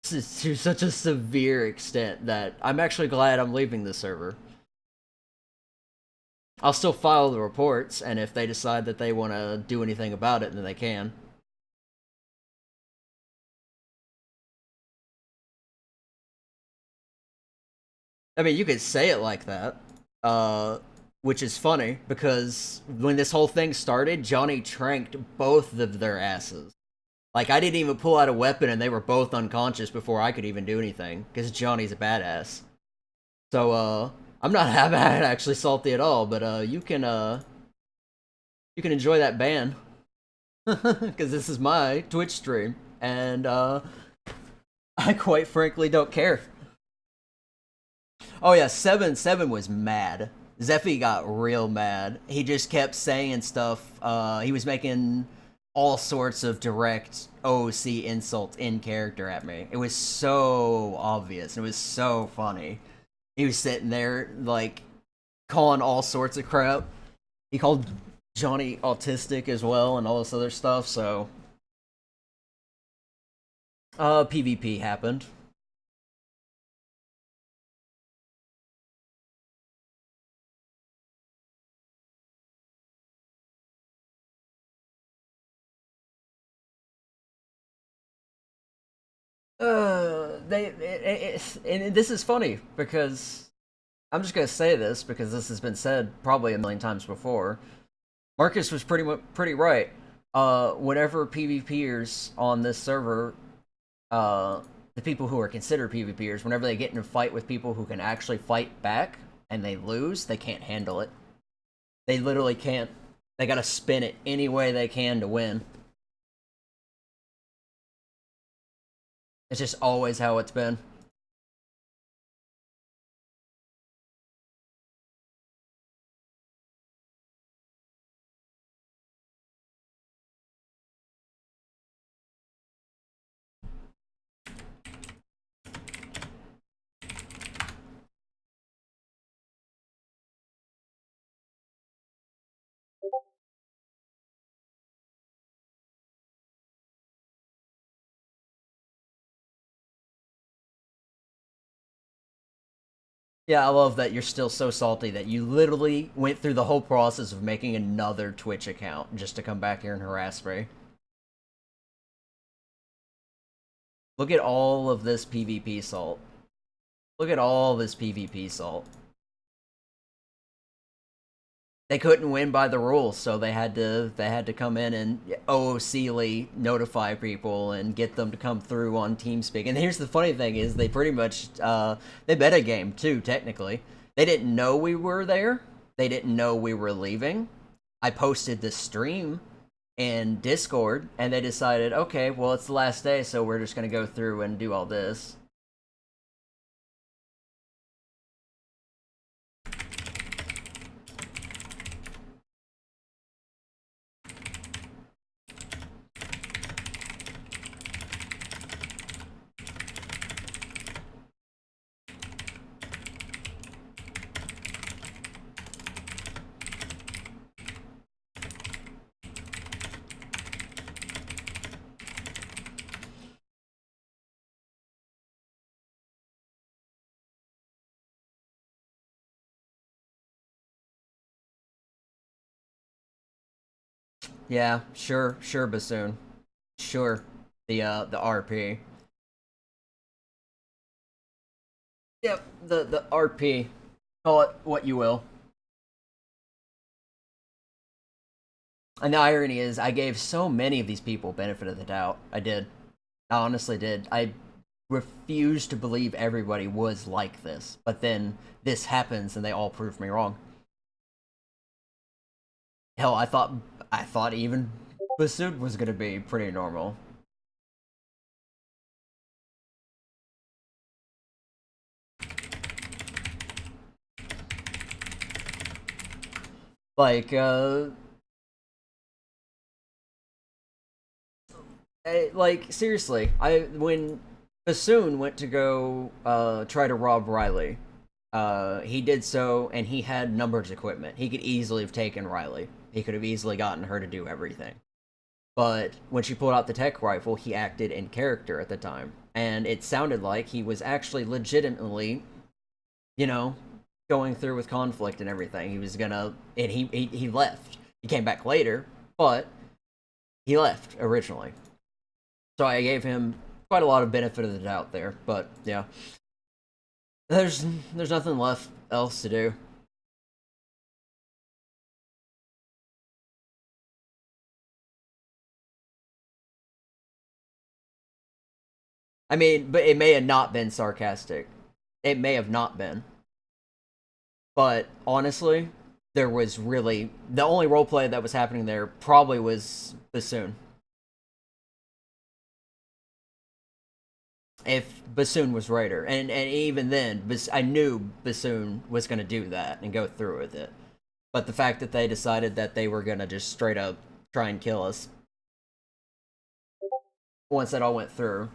This is to such a severe extent that I'm actually glad I'm leaving the server. I'll still file the reports, and if they decide that they want to do anything about it, then they can. I mean, you could say it like that, which is funny, because when this whole thing started, Johnny tranked both of their asses. Like, I didn't even pull out a weapon, and they were both unconscious before I could even do anything, because Johnny's a badass. So, I'm not actually salty at all, but, you can enjoy that ban. Because this is my Twitch stream, and, I quite frankly don't care. Oh yeah, 7 was mad. Zephy got real mad. He just kept saying stuff. He was making all sorts of direct OC insults in character at me. It was so obvious. It was so funny. He was sitting there, like, calling all sorts of crap. He called Johnny autistic as well and all this other stuff, so... PvP happened. And this is funny because I'm just gonna say this because this has been said probably a million times before. Marcus was pretty right. Whenever PvPers on this server, the people who are considered PvPers, whenever they get in a fight with people who can actually fight back and they lose, they can't handle it. They literally can't. They gotta spin it any way they can to win. It's just always how it's been. Yeah, I love that you're still so salty that you literally went through the whole process of making another Twitch account just to come back here and harass me. Look at all of this PvP salt. Look at all this PvP salt. They couldn't win by the rules, so they had to come in and OOC-ly notify people and get them to come through on TeamSpeak. And here's the funny thing is they pretty much they meta game too, technically. They didn't know we were there. They didn't know we were leaving. I posted the stream in Discord, and they decided, okay, well, it's the last day, so we're just gonna go through and do all this. yeah, sure, Bassoon. Sure. The RP. Yep, the RP. Call it what you will. And the irony is, I gave so many of these people benefit of the doubt. I did. I honestly did. I refused to believe everybody was like this. But then this happens and they all proved me wrong. Hell, I thought even Basud was gonna be pretty normal. Like, like seriously, when Bassoon went to go try to rob Riley, he did so, and he had numbers equipment. He could easily have taken Riley. He could have easily gotten her to do everything. But when she pulled out the tech rifle, he acted in character at the time, and it sounded like he was actually legitimately, you know, going through with conflict and everything. He was gonna, and he left. He came back later, but he left originally. So I gave him quite a lot of benefit of the doubt there, but yeah. There's nothing left else to do. I mean, but it may have not been sarcastic. It may have not been. But honestly, there was really the only roleplay that was happening there probably was Bassoon. If Bassoon was Raider, and even then, I knew Bassoon was going to do that and go through with it. But the fact that they decided that they were going to just straight up try and kill us once that all went through.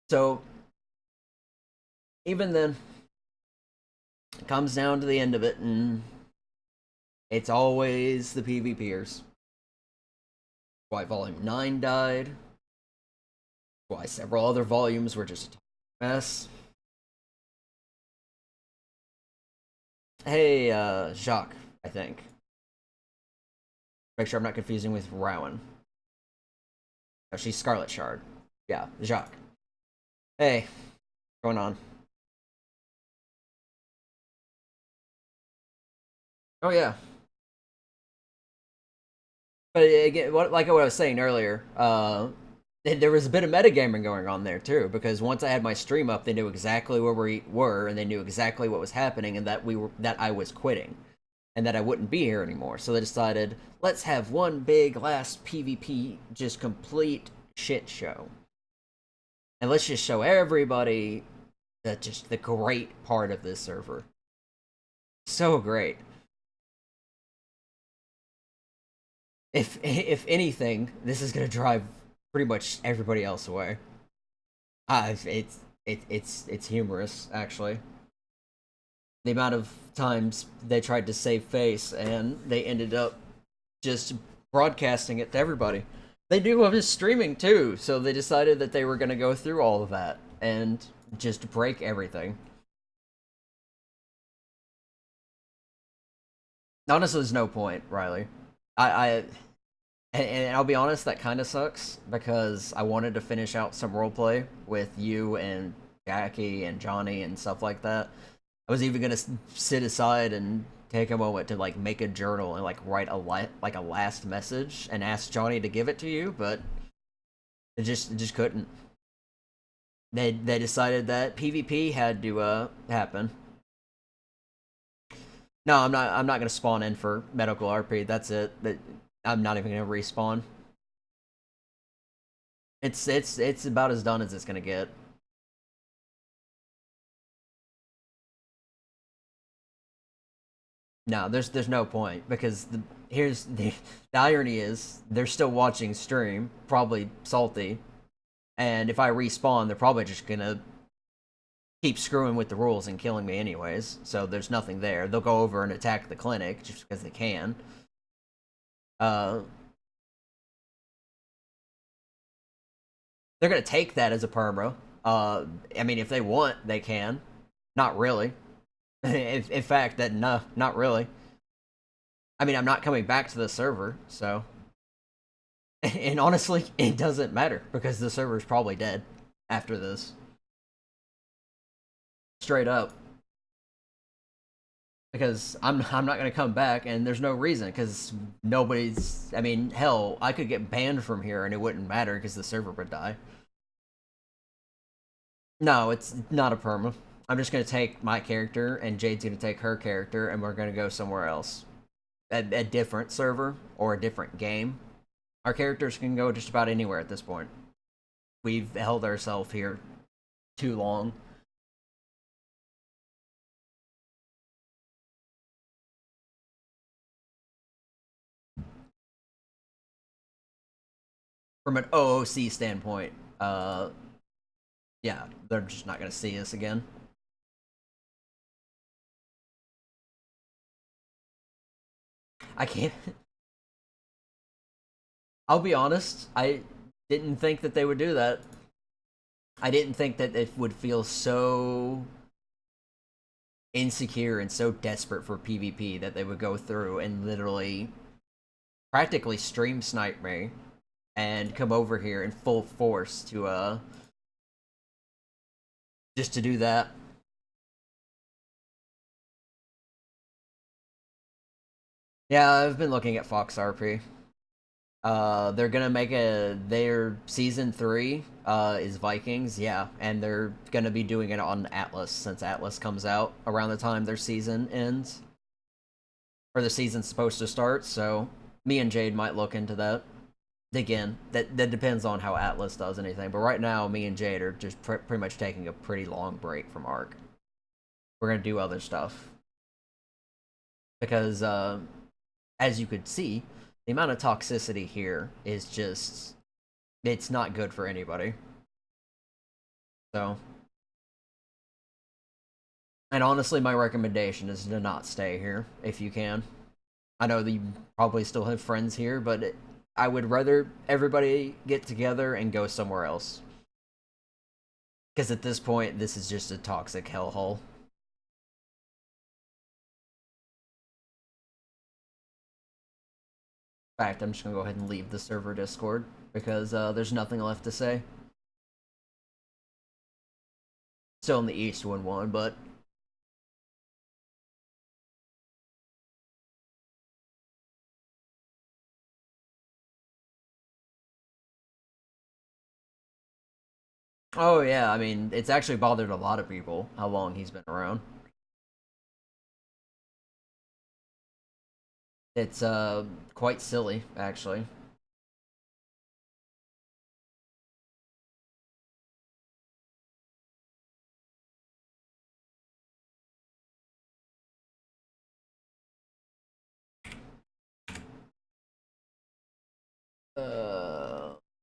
So even then, it comes down to the end of it, and it's always the PvPers. Why Volume 9 died. Why several other volumes were just a mess. Hey, Jacques, I think. Make sure I'm not confusing with Rowan. Oh, she's Scarlet Shard. Yeah, Jacques. Hey, what's going on? Oh yeah. But again, like what I was saying earlier, there was a bit of metagaming going on there too, because once I had my stream up, they knew exactly where we were, and they knew exactly what was happening, and that I was quitting, and that I wouldn't be here anymore. So they decided, let's have one big last PvP, just complete shit show, and let's just show everybody that just the great part of this server. So great. If anything, this is gonna drive pretty much everybody else away. It's humorous actually. The amount of times they tried to save face and they ended up just broadcasting it to everybody. They knew I was streaming too, so they decided that they were gonna go through all of that and just break everything. Honestly, there's no point, Riley. I and I'll be honest, that kind of sucks because I wanted to finish out some roleplay with you and Jackie and Johnny and stuff like that. I was even gonna sit aside and take a moment to like make a journal and like write a last message and ask Johnny to give it to you, but it just couldn't. They decided that PvP had to happen. No, I'm not gonna spawn in for medical RP. That's it. I'm not even gonna respawn. It's about as done as it's gonna get. No, there's no point because here's the irony is they're still watching stream, probably salty, and if I respawn, they're probably just gonna keep screwing with the rules and killing me anyways, so there's nothing there. They'll go over and attack the clinic just because they can. They're gonna take that as a perma. I mean, if they want, they can. Not really. In fact, no, not really. I mean, I'm not coming back to the server, so. And honestly, it doesn't matter because the server's probably dead after this. Straight up. Because I'm not gonna come back, and there's no reason, because nobody's. I mean, hell, I could get banned from here and it wouldn't matter because the server would die. No, it's not a perma. I'm just gonna take my character, and Jade's gonna take her character, and we're gonna go somewhere else. A different server or a different game. Our characters can go just about anywhere at this point. We've held ourselves here too long. From an OOC standpoint, yeah, they're just not gonna see us again. I can't. I'll be honest, I didn't think that they would do that. I didn't think that it would feel so insecure and so desperate for PvP that they would go through and literally practically stream snipe me and come over here in full force to just to do that. Yeah, I've been looking at Fox RP. They're gonna make their season 3 is Vikings, yeah, and they're gonna be doing it on Atlas since Atlas comes out around the time their season ends, or the season's supposed to start. So me and Jade might look into that. Again, that depends on how Atlas does anything, but right now me and Jade are just pretty much taking a pretty long break from ARK. We're gonna do other stuff because as you could see, the amount of toxicity here is just, it's not good for anybody. So, and honestly, my recommendation is to not stay here if you can. I know that you probably still have friends here, but I would rather everybody get together and go somewhere else. Because at this point, this is just a toxic hellhole. In fact, I'm just gonna go ahead and leave the server Discord because there's nothing left to say. Still in the East 1-1, but oh yeah, I mean, it's actually bothered a lot of people how long he's been around. It's quite silly, actually.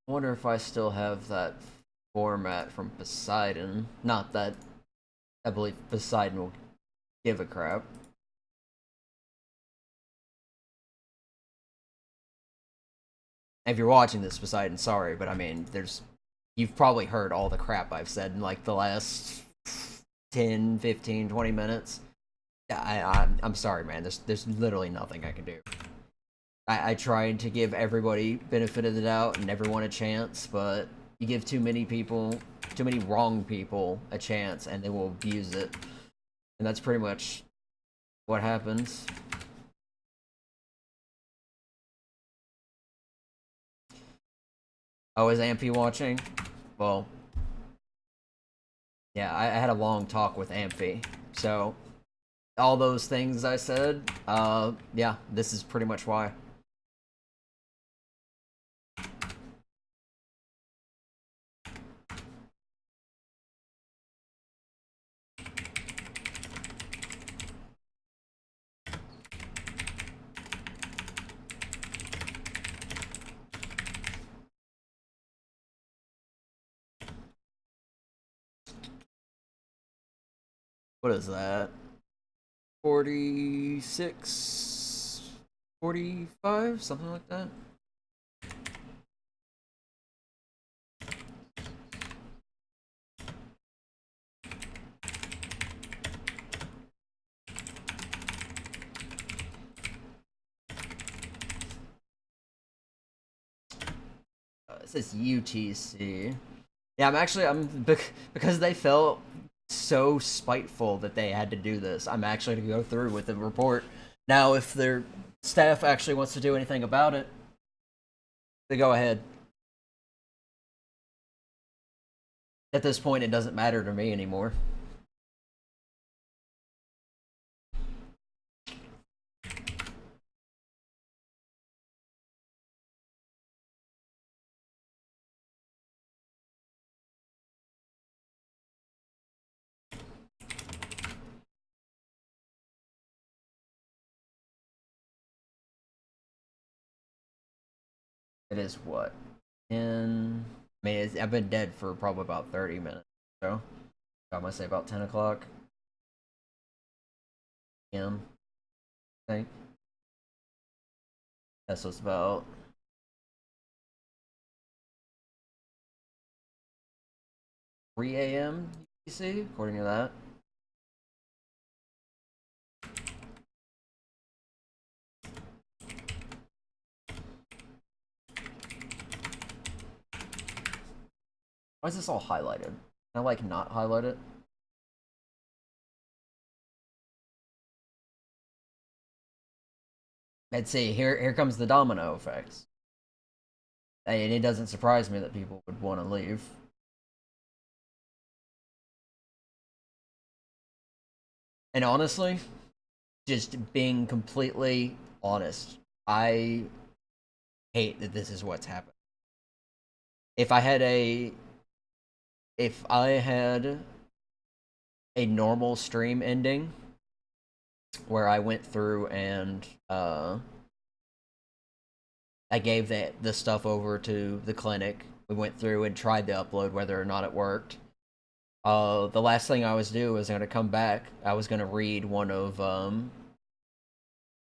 Wonder if I still have that format from Poseidon. Not that I believe Poseidon will give a crap. If you're watching this, Poseidon, sorry, but I mean, you've probably heard all the crap I've said in like the last 10, 15, 20 minutes. I'm sorry, man. There's literally nothing I can do. I tried to give everybody benefit of the doubt and everyone a chance, but you give too many wrong people a chance and they will abuse it. And that's pretty much what happens. Oh, is Ampy watching? Well, yeah, I had a long talk with Ampy, so all those things I said, yeah, this is pretty much why. What is that? 46, 45, something like that. It says UTC. Yeah, because they felt so spiteful that they had to do this. I'm actually to go through with the report. Now, if their staff actually wants to do anything about it, they go ahead. At this point, it doesn't matter to me anymore. It is what? I've been dead for probably about 30 minutes. So, I'm gonna say about 10 o'clock. p.m. I think. That's what's about. Three a.m. UTC, according to that. Why is this all highlighted? Can I like not highlight it? Let's see. Here comes the domino effects. And it doesn't surprise me that people would want to leave. And honestly, just being completely honest, I hate that this is what's happened. If I had a normal stream ending where I went through and I gave the stuff over to the clinic. We went through and tried to upload whether or not it worked. The last thing I was do was going to come back. I was going to read one of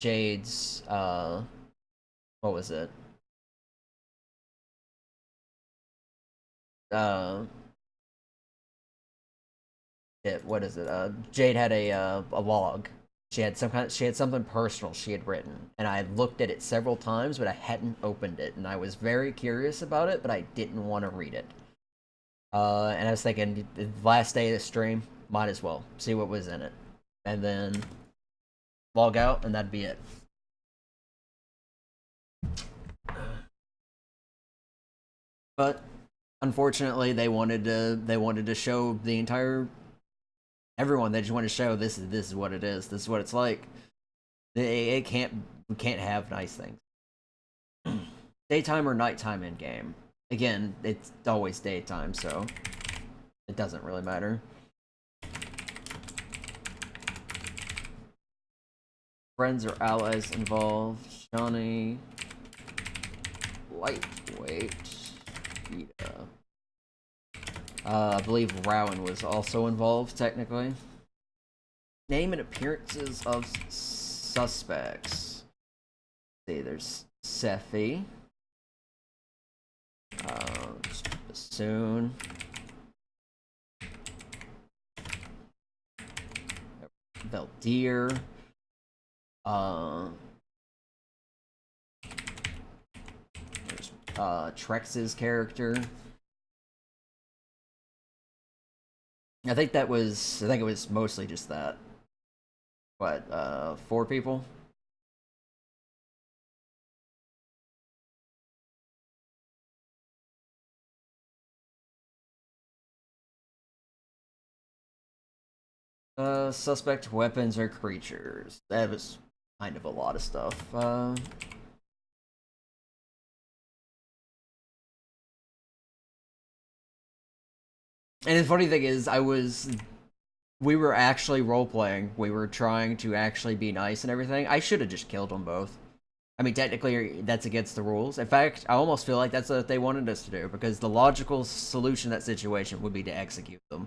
Jade's what was it? What is it? Jade had a log. She had something personal she had written, and I looked at it several times, but I hadn't opened it, and I was very curious about it, but I didn't want to read it. And I was thinking, the last day of the stream, might as well see what was in it, and then log out, and that'd be it. But unfortunately, they wanted to show the entire everyone. They just wanted to show this is what it is. This is what it's like. We can't have nice things. Daytime or nighttime in game. Again, it's always daytime, so it doesn't really matter. Friends or allies involved. Johnny. Lightweight. Vita. I believe Rowan was also involved, technically. Name and appearances of suspects. Let's see, there's Sephi. Bassoon. Beldier. There's Trex's character. I think it was mostly just that. What, 4 people? Suspect weapons or creatures. That was kind of a lot of stuff. And the funny thing is, we were actually role-playing. We were trying to actually be nice and everything. I should have just killed them both. I mean, technically, that's against the rules. In fact, I almost feel like that's what they wanted us to do, because the logical solution to that situation would be to execute them.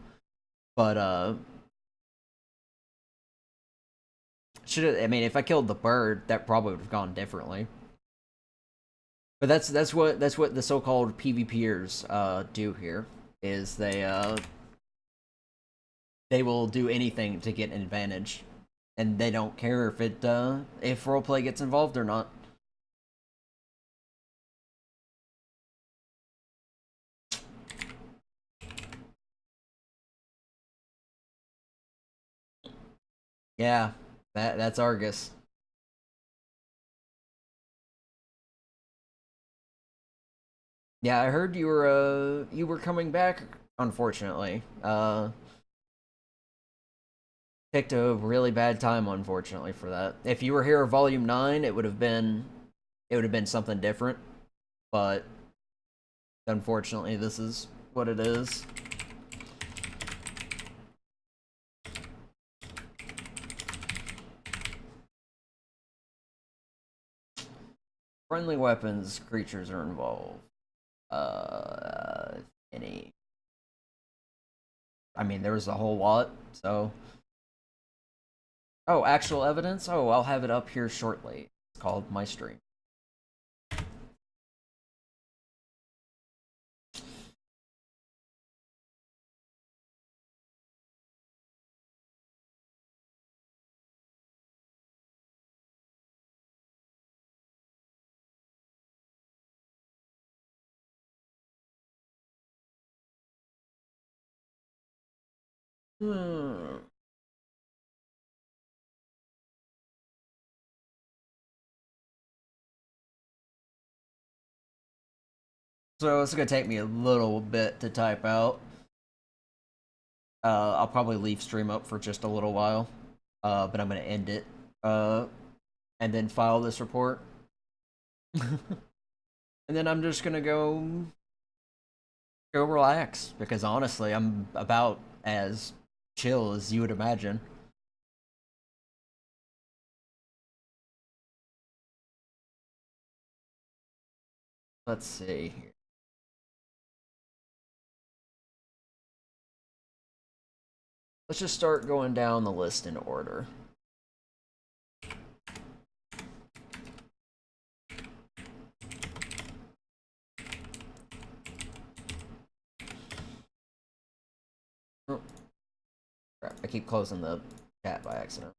But, should. I mean, if I killed the bird, that probably would have gone differently. But that's what the so-called PvPers do here. Is they will do anything to get an advantage, and they don't care if roleplay gets involved or not. Yeah, that's Argus. Yeah, I heard you were coming back. Unfortunately, picked a really bad time. Unfortunately for that, if you were here Volume 9, it would have been something different. But unfortunately, this is what it is. Friendly weapons, creatures are involved. Any. I mean, there was a whole lot, so. Oh, actual evidence? Oh, I'll have it up here shortly. It's called My Stream. Hmm. So it's gonna take me a little bit to type out. I'll probably leave stream up for just a little while, but I'm gonna end it, and then file this report, and then I'm just gonna go relax because honestly, I'm about as chill as you would imagine. Let's see here. Let's just start going down the list in order. Oh, crap, I keep closing the chat by accident.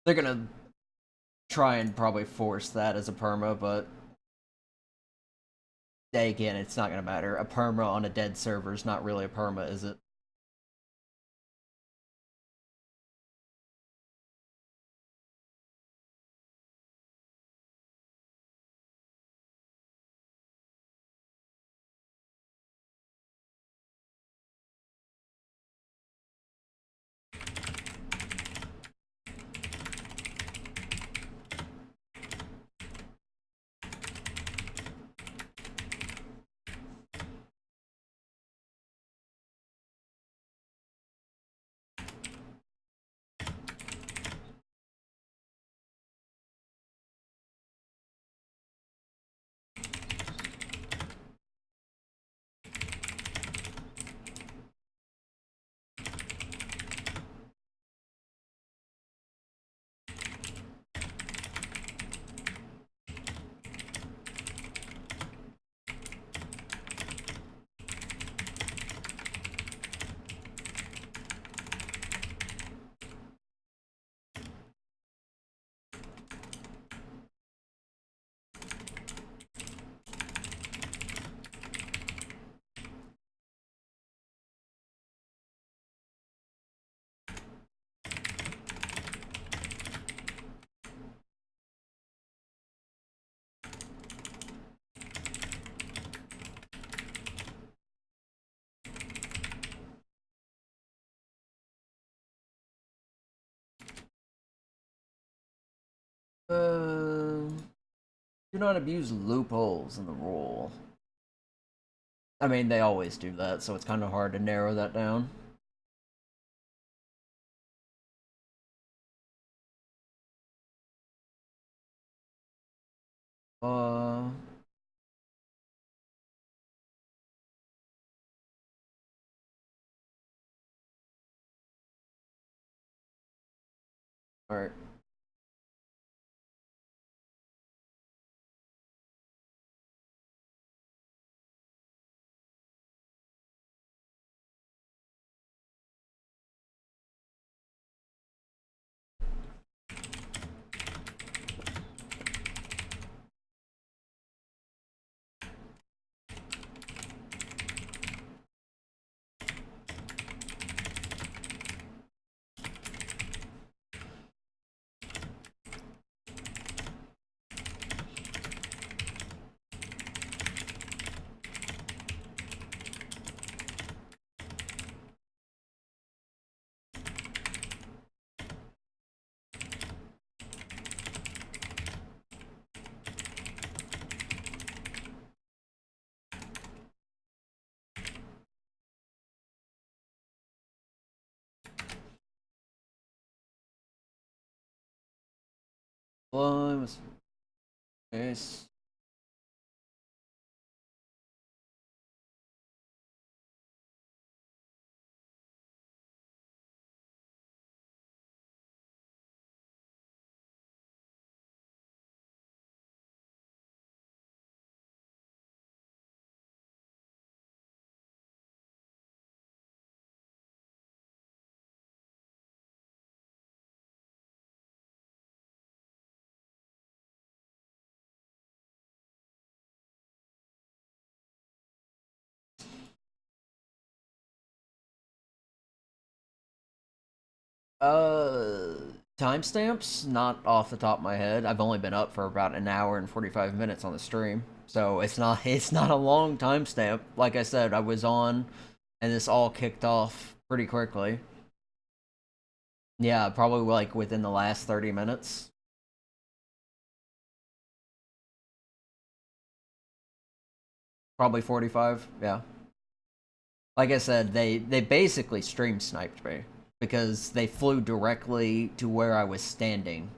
They're gonna try and probably force that as a perma, but again, it's not gonna matter. A perma on a dead server is not really a perma, is it? Do not abuse loopholes in the rule. I mean, they always do that, so it's kind of hard to narrow that down. Uh... Alright. Well, it was... Yes. Uh, Timestamps? Not off the top of my head. I've only been up for about an hour and 45 minutes on the stream. So it's not a long timestamp. Like I said, I was on and this all kicked off pretty quickly. Yeah, probably like within the last 30 minutes. Probably 45, yeah. Like I said, they basically stream sniped me because they flew directly to where I was standing.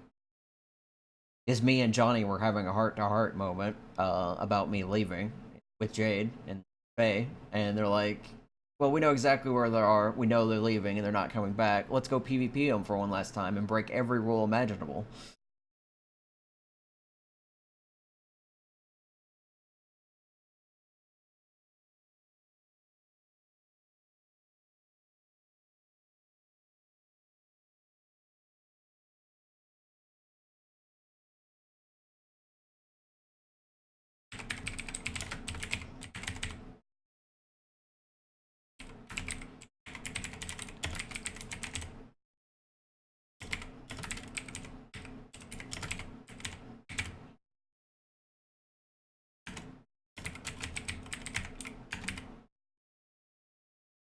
Because me and Johnny were having a heart-to-heart moment about me leaving with Jade and Faye, and they're like, well, we know exactly where they are, we know they're leaving and they're not coming back, let's go PvP them for one last time and break every rule imaginable.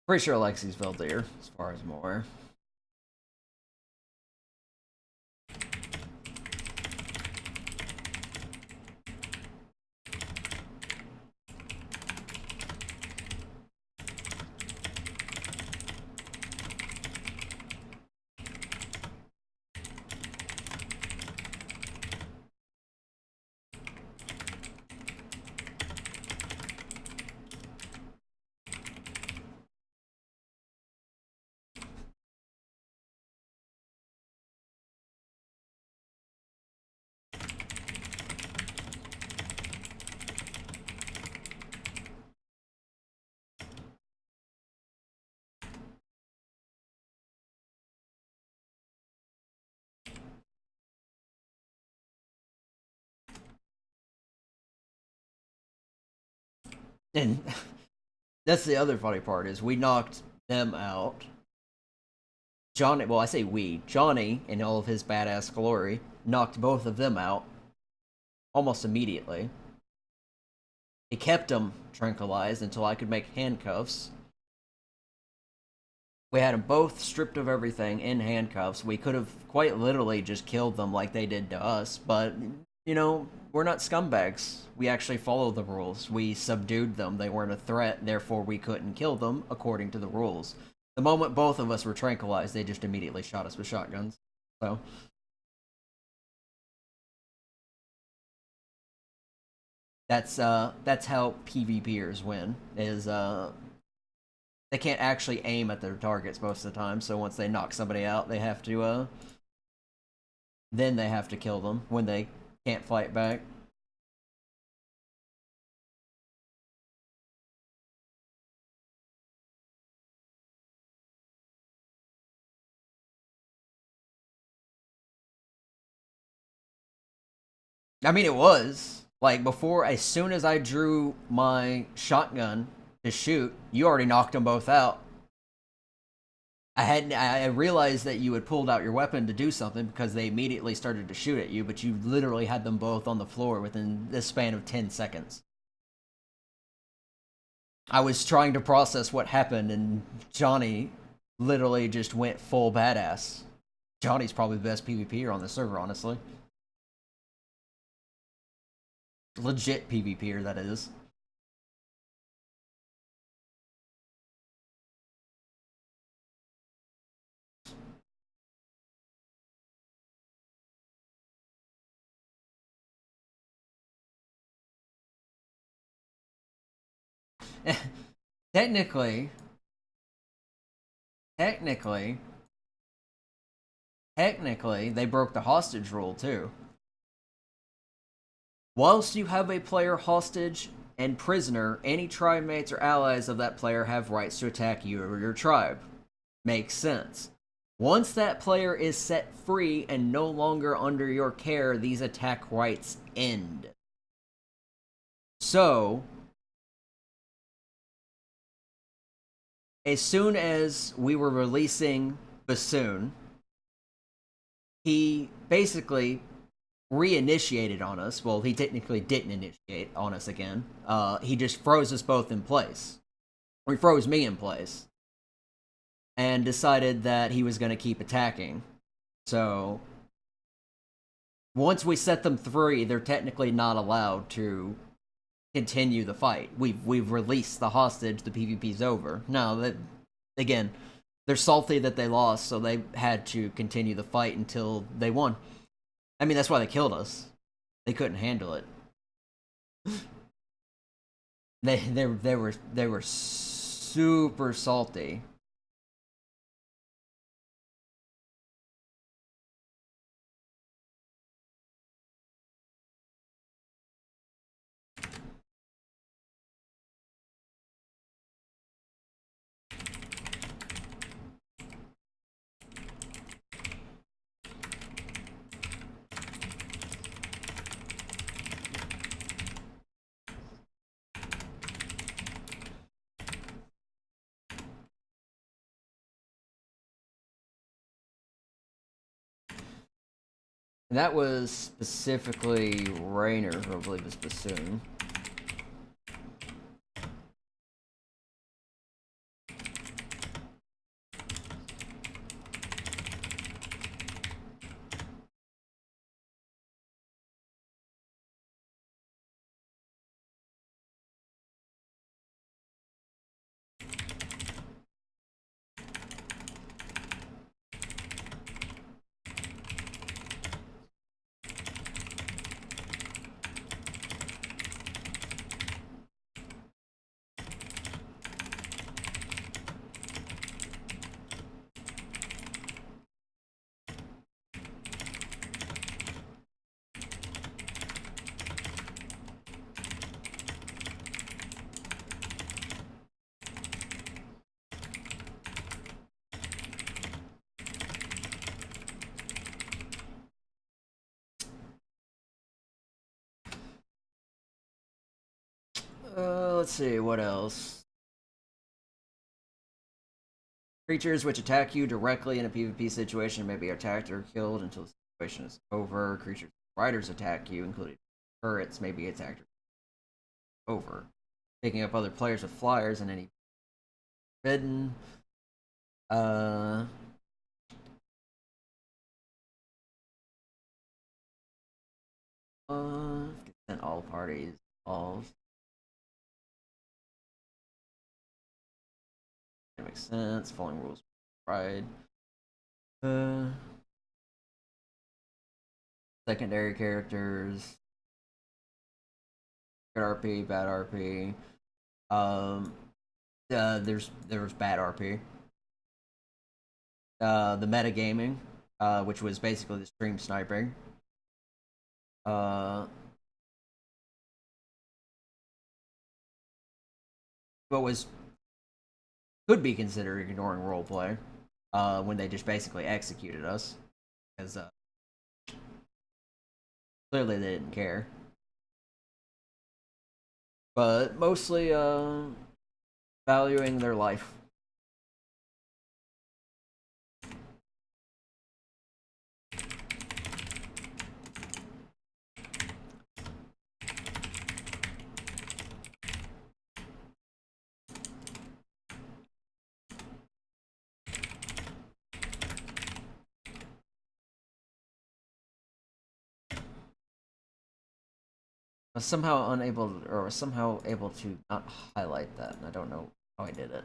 Pretty sure Alexi's Veldir, as far as I'm aware. And that's the other funny part is we knocked them out. Johnny, well, I say we. Johnny, in all of his badass glory, knocked both of them out almost immediately. He kept them tranquilized until I could make handcuffs. We had them both stripped of everything in handcuffs. We could have quite literally just killed them like they did to us, but you know, we're not scumbags. We actually follow the rules. We subdued them. They weren't a threat, therefore we couldn't kill them according to the rules. The moment both of us were tranquilized, they just immediately shot us with shotguns. So that's how PvPers win. Is they can't actually aim at their targets most of the time, so once they knock somebody out, they have to then they have to kill them when they can't fight back. I mean, it was like before. As soon as I drew my shotgun to shoot, you already knocked them both out. I realized that you had pulled out your weapon to do something because they immediately started to shoot at you, but you literally had them both on the floor within the span of 10 seconds. I was trying to process what happened, and Johnny literally just went full badass. Johnny's probably the best PvPer on the server, honestly. Legit PvPer, that is. technically, technically, technically, they broke the hostage rule too. Whilst you have a player hostage and prisoner, any tribe mates or allies of that player have rights to attack you or your tribe. Makes sense. Once that player is set free and no longer under your care, these attack rights end. So, as soon as we were releasing Bassoon, he basically reinitiated on us. Well, he technically didn't initiate on us again. He just froze us both in place. Or he froze me in place. And decided that he was going to keep attacking. So, once we set them free, they're technically not allowed to continue the fight. We've released the hostage. The PvP's over. No, that again, they're salty that they lost, so they had to continue the fight until they won. I mean, that's why they killed us. They couldn't handle it. They were super salty. And that was specifically Rainer, who I believe is Bassoon. Let's see, what else? Creatures which attack you directly in a PvP situation may be attacked or killed until the situation is over. Creatures riders attack you, including turrets, may be attacked or over. Picking up other players with flyers and any forbidden. Consent all parties. All. That makes sense. Following rules. Pride. Secondary characters. Good RP, bad RP. There was bad RP. The metagaming, which was basically the stream sniping. What was could be considered ignoring roleplay, when they just basically executed us, because clearly they didn't care. But mostly valuing their life. I was somehow unable, or was somehow able to not highlight that, and I don't know how I did it.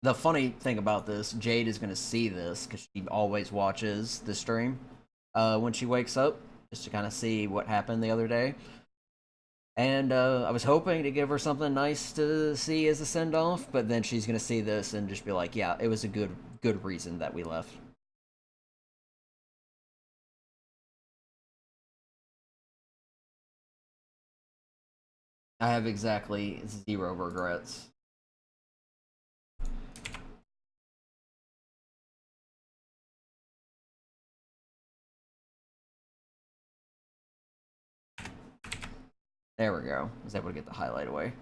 The funny thing about this, Jade is gonna see this because she always watches the stream when she wakes up, just to kind of see what happened the other day. And I was hoping to give her something nice to see as a send off, but then she's gonna see this and just be like, "Yeah, it was a good reason that we left." I have exactly 0 regrets. There we go. I was able to get the highlight away.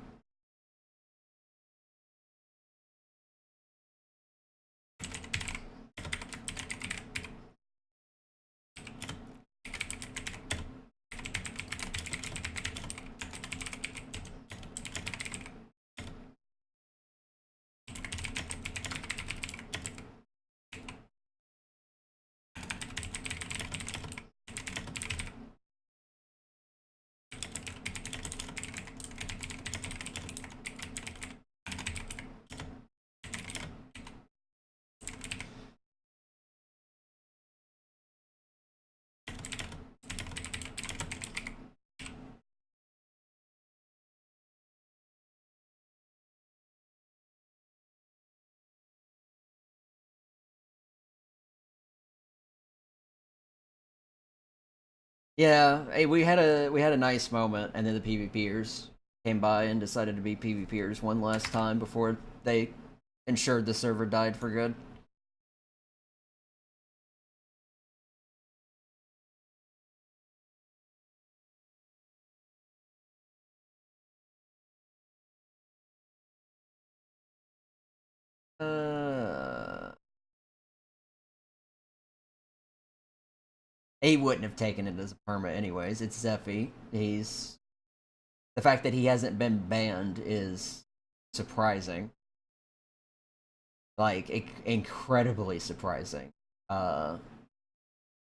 Yeah, hey, we had a nice moment, and then the PvPers came by and decided to be PvPers one last time before they ensured the server died for good. Uh, he wouldn't have taken it as a perma anyways. It's Zephy. He's the fact that he hasn't been banned is surprising, like incredibly surprising. Uh,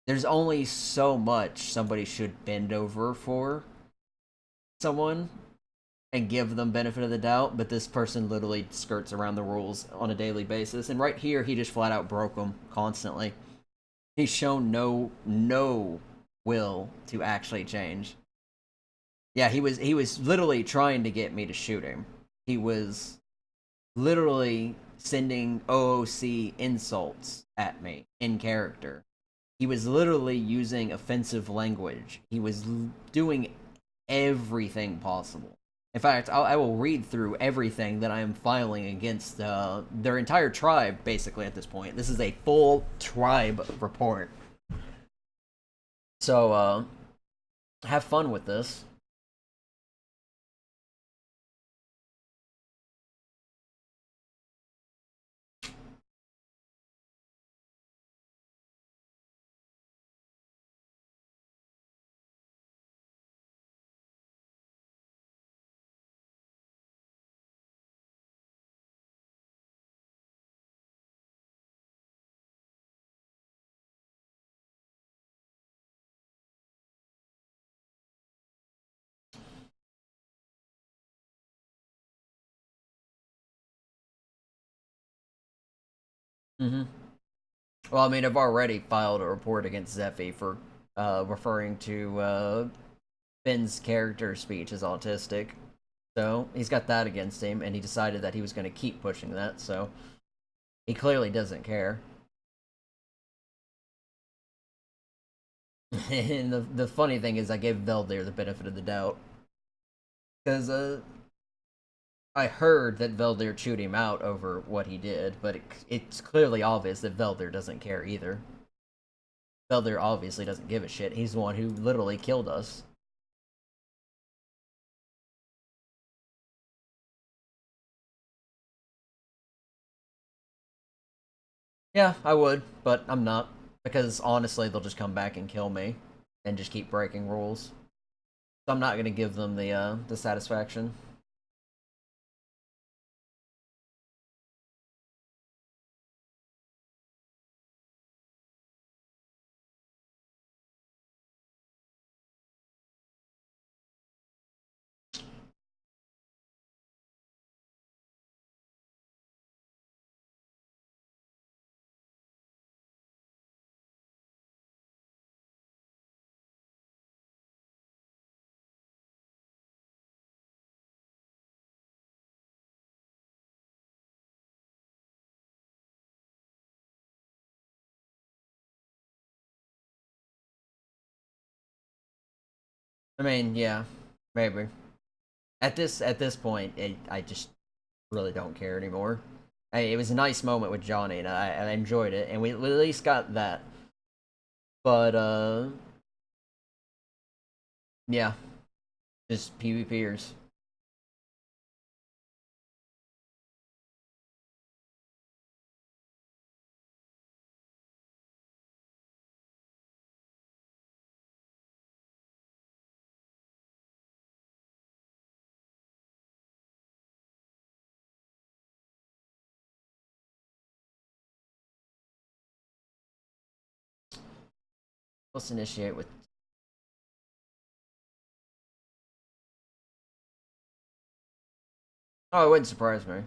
there's only so much somebody should bend over for someone and give them benefit of the doubt, but this person literally skirts around the rules on a daily basis. And right here, he just flat out broke them constantly. He's shown no will to actually change. Yeah, he was literally trying to get me to shoot him. He was literally sending OOC insults at me in character. He was literally using offensive language. He was doing everything possible. In fact, I will read through everything that I am filing against their entire tribe, basically, at this point. This is a full tribe report. So, have fun with this. Mm-hmm. Well, I mean, I've already filed a report against Zeffy for referring to Finn's character speech as autistic. So he's got that against him, and he decided that he was going to keep pushing that. So he clearly doesn't care. And the funny thing is, I gave Veldir the benefit of the doubt because I heard that Veldir chewed him out over what he did, but it's clearly obvious that Veldir doesn't care either. Veldir obviously doesn't give a shit. He's the one who literally killed us. Yeah, I would, but I'm not. Because honestly, they'll just come back and kill me and just keep breaking rules. So I'm not gonna give them the satisfaction. I mean, yeah, maybe. At this point, I just really don't care anymore. It was a nice moment with Johnny, and I enjoyed it, and we at least got that. But yeah, just PvPers. Let's initiate with. Oh, it wouldn't surprise me.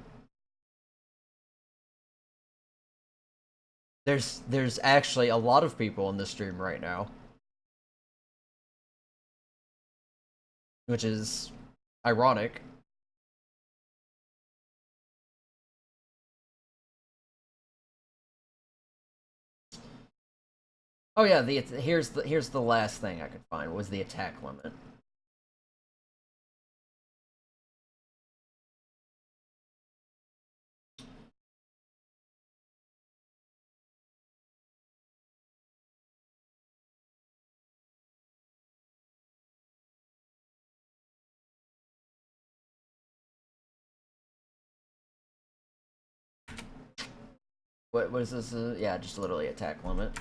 There's actually a lot of people in this stream right now, which is ironic. Oh yeah, here's the last thing I could find was the attack limit. What is this? Yeah, just literally attack limit.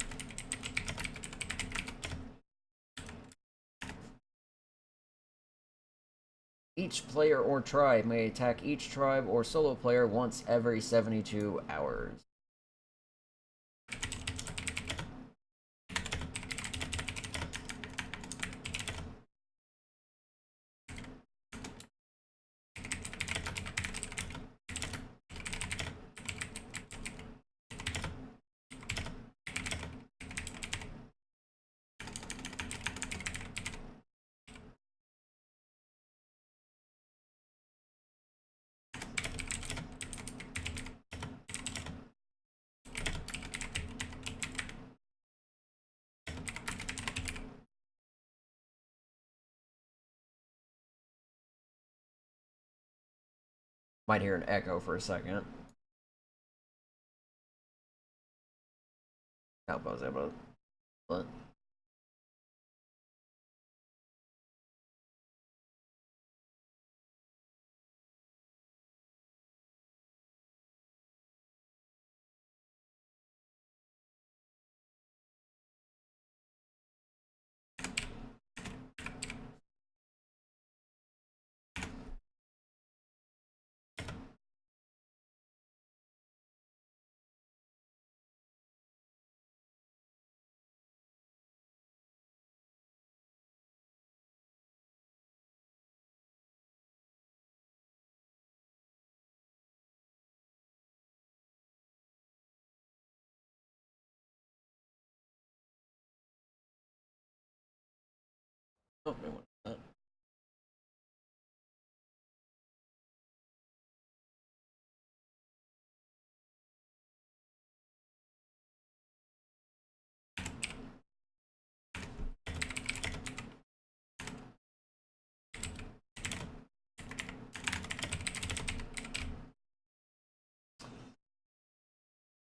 Each player or tribe may attack each tribe or solo player once every 72 hours. Might hear an echo for a second. How was able to. Oh, no one.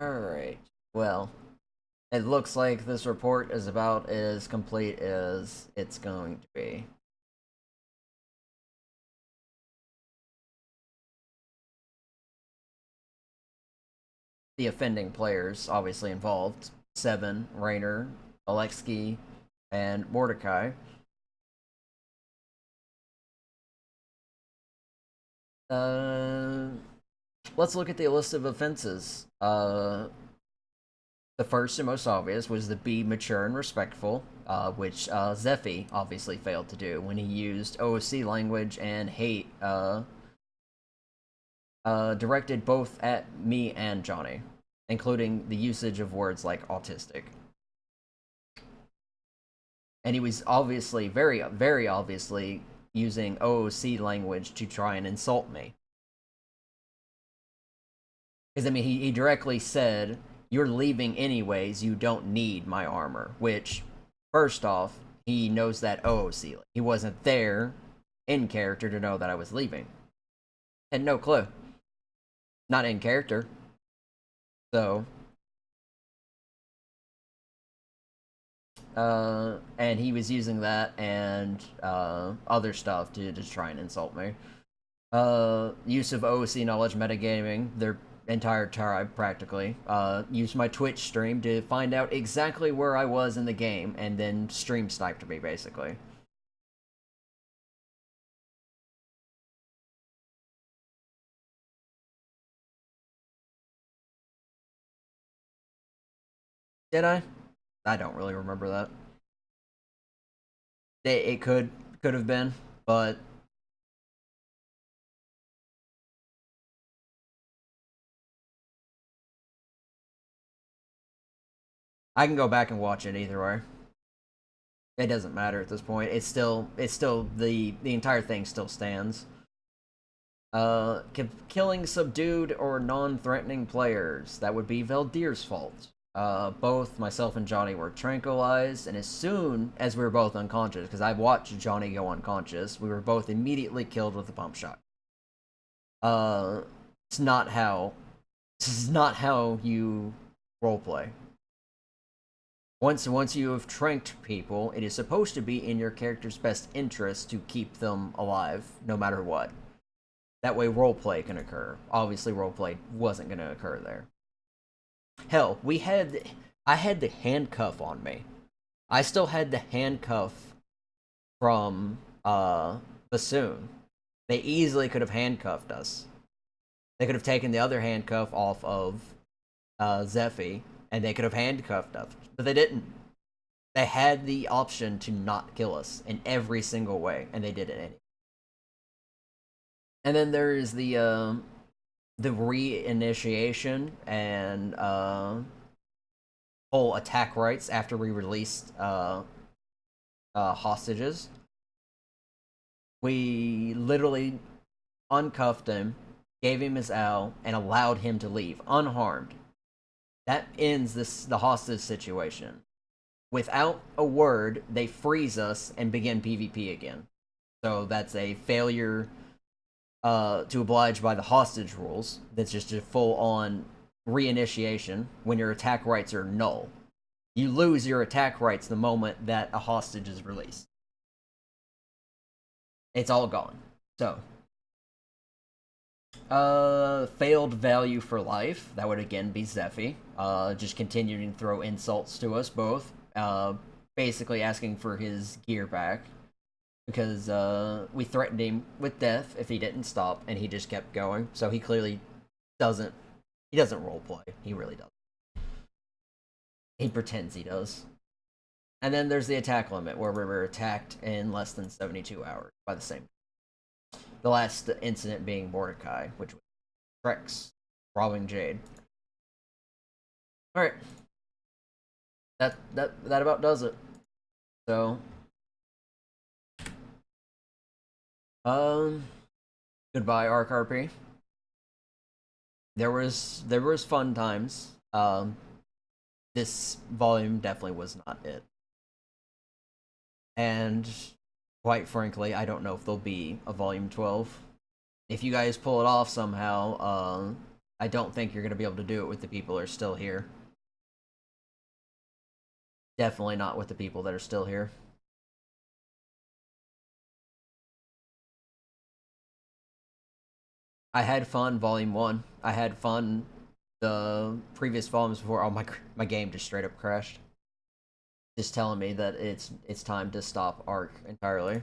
Alright. Well, it looks like this report is about as complete as it's going to be. The offending players obviously involved: Seven, Rainer, Alexei, and Mordecai. Let's look at the list of offenses. The first and most obvious was the be mature and respectful, which Zephy obviously failed to do when he used OOC language and hate directed both at me and Johnny, including the usage of words like autistic. And he was obviously, very, very obviously, using OOC language to try and insult me. Because, I mean, he directly said, "You're leaving anyways, you don't need my armor." Which, first off, he knows that OOC. He wasn't there in character to know that I was leaving. Had no clue. Not in character. So, and he was using that and other stuff to just try and insult me. Use of OOC knowledge metagaming, their entire tribe practically. Used my Twitch stream to find out exactly where I was in the game and then stream sniped me basically. Did I? I don't really remember that. It could have been, but I can go back and watch it either way. It doesn't matter at this point. It's still the entire thing still stands. Killing subdued or non-threatening players. That would be Veldir's fault. Both myself and Johnny were tranquilized, and as soon as we were both unconscious, because I watched Johnny go unconscious, we were both immediately killed with a pump shot. It's not how. This is not how you roleplay. Once you have tranked people, it is supposed to be in your character's best interest to keep them alive, no matter what. That way roleplay can occur. Obviously roleplay wasn't going to occur there. Hell, I had the handcuff on me. I still had the handcuff from Bassoon. They easily could have handcuffed us. They could have taken the other handcuff off of Zephy, and they could have handcuffed us. But they didn't. They had the option to not kill us in every single way, and they did it anyway. And then there is the reinitiation and whole attack rights after we released hostages. We literally uncuffed him, gave him his owl, and allowed him to leave unharmed. That ends the hostage situation. Without a word, they freeze us and begin PvP again. So that's a failure to oblige by the hostage rules. That's just a full-on reinitiation when your attack rights are null. You lose your attack rights the moment that a hostage is released. It's all gone. So, failed value for life. That would again be Zephy. Just continuing to throw insults to us both. Basically asking for his gear back. Because we threatened him with death if he didn't stop, and he just kept going. So he clearly doesn't. He doesn't roleplay. He really doesn't. He pretends he does. And then there's the attack limit, where we were attacked in less than 72 hours by the same. The last incident being Mordecai, which was Trex robbing Jade. All right. That about does it. So Um, goodbye, ARK RP. There was fun times. This volume definitely was not it. And quite frankly, I don't know if there'll be a volume 12. If you guys pull it off somehow, I don't think you're gonna be able to do it with the people that are still here. Definitely not with the people that are still here. I had fun volume 1. I had fun the previous volumes before. Oh, my game just straight up crashed. Just telling me that it's time to stop ARK entirely.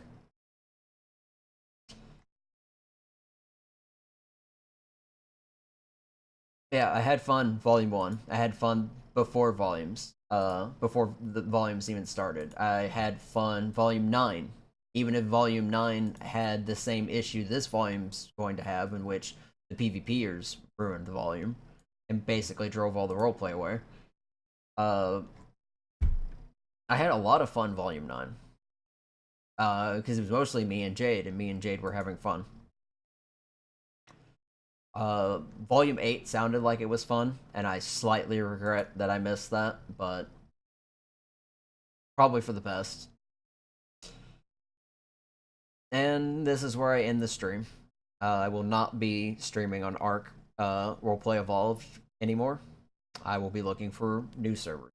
Yeah, I had fun volume 1. I had fun before before the volumes even started. I had fun volume 9. Even if volume 9 had the same issue this volume's going to have, in which the PvPers ruined the volume and basically drove all the roleplay away. Uh I had a lot of fun volume 9. Because it was mostly me and Jade, and me and Jade were having fun. Volume 8 sounded like it was fun, and I slightly regret that I missed that, but probably for the best. And this is where I end the stream. I will not be streaming on ARK Roleplay Evolved anymore. I will be looking for new servers.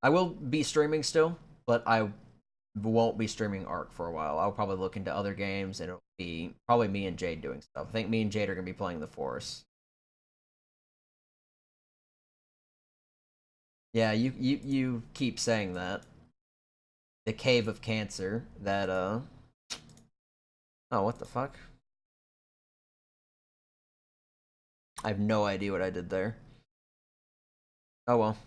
I will be streaming still, but I won't be streaming ARK for a while. I'll probably look into other games, and it'll be probably me and Jade doing stuff. I think me and Jade are going to be playing the Forest. Yeah, you keep saying that. The Cave of Cancer, that, Oh, what the fuck? I have no idea what I did there. Oh well.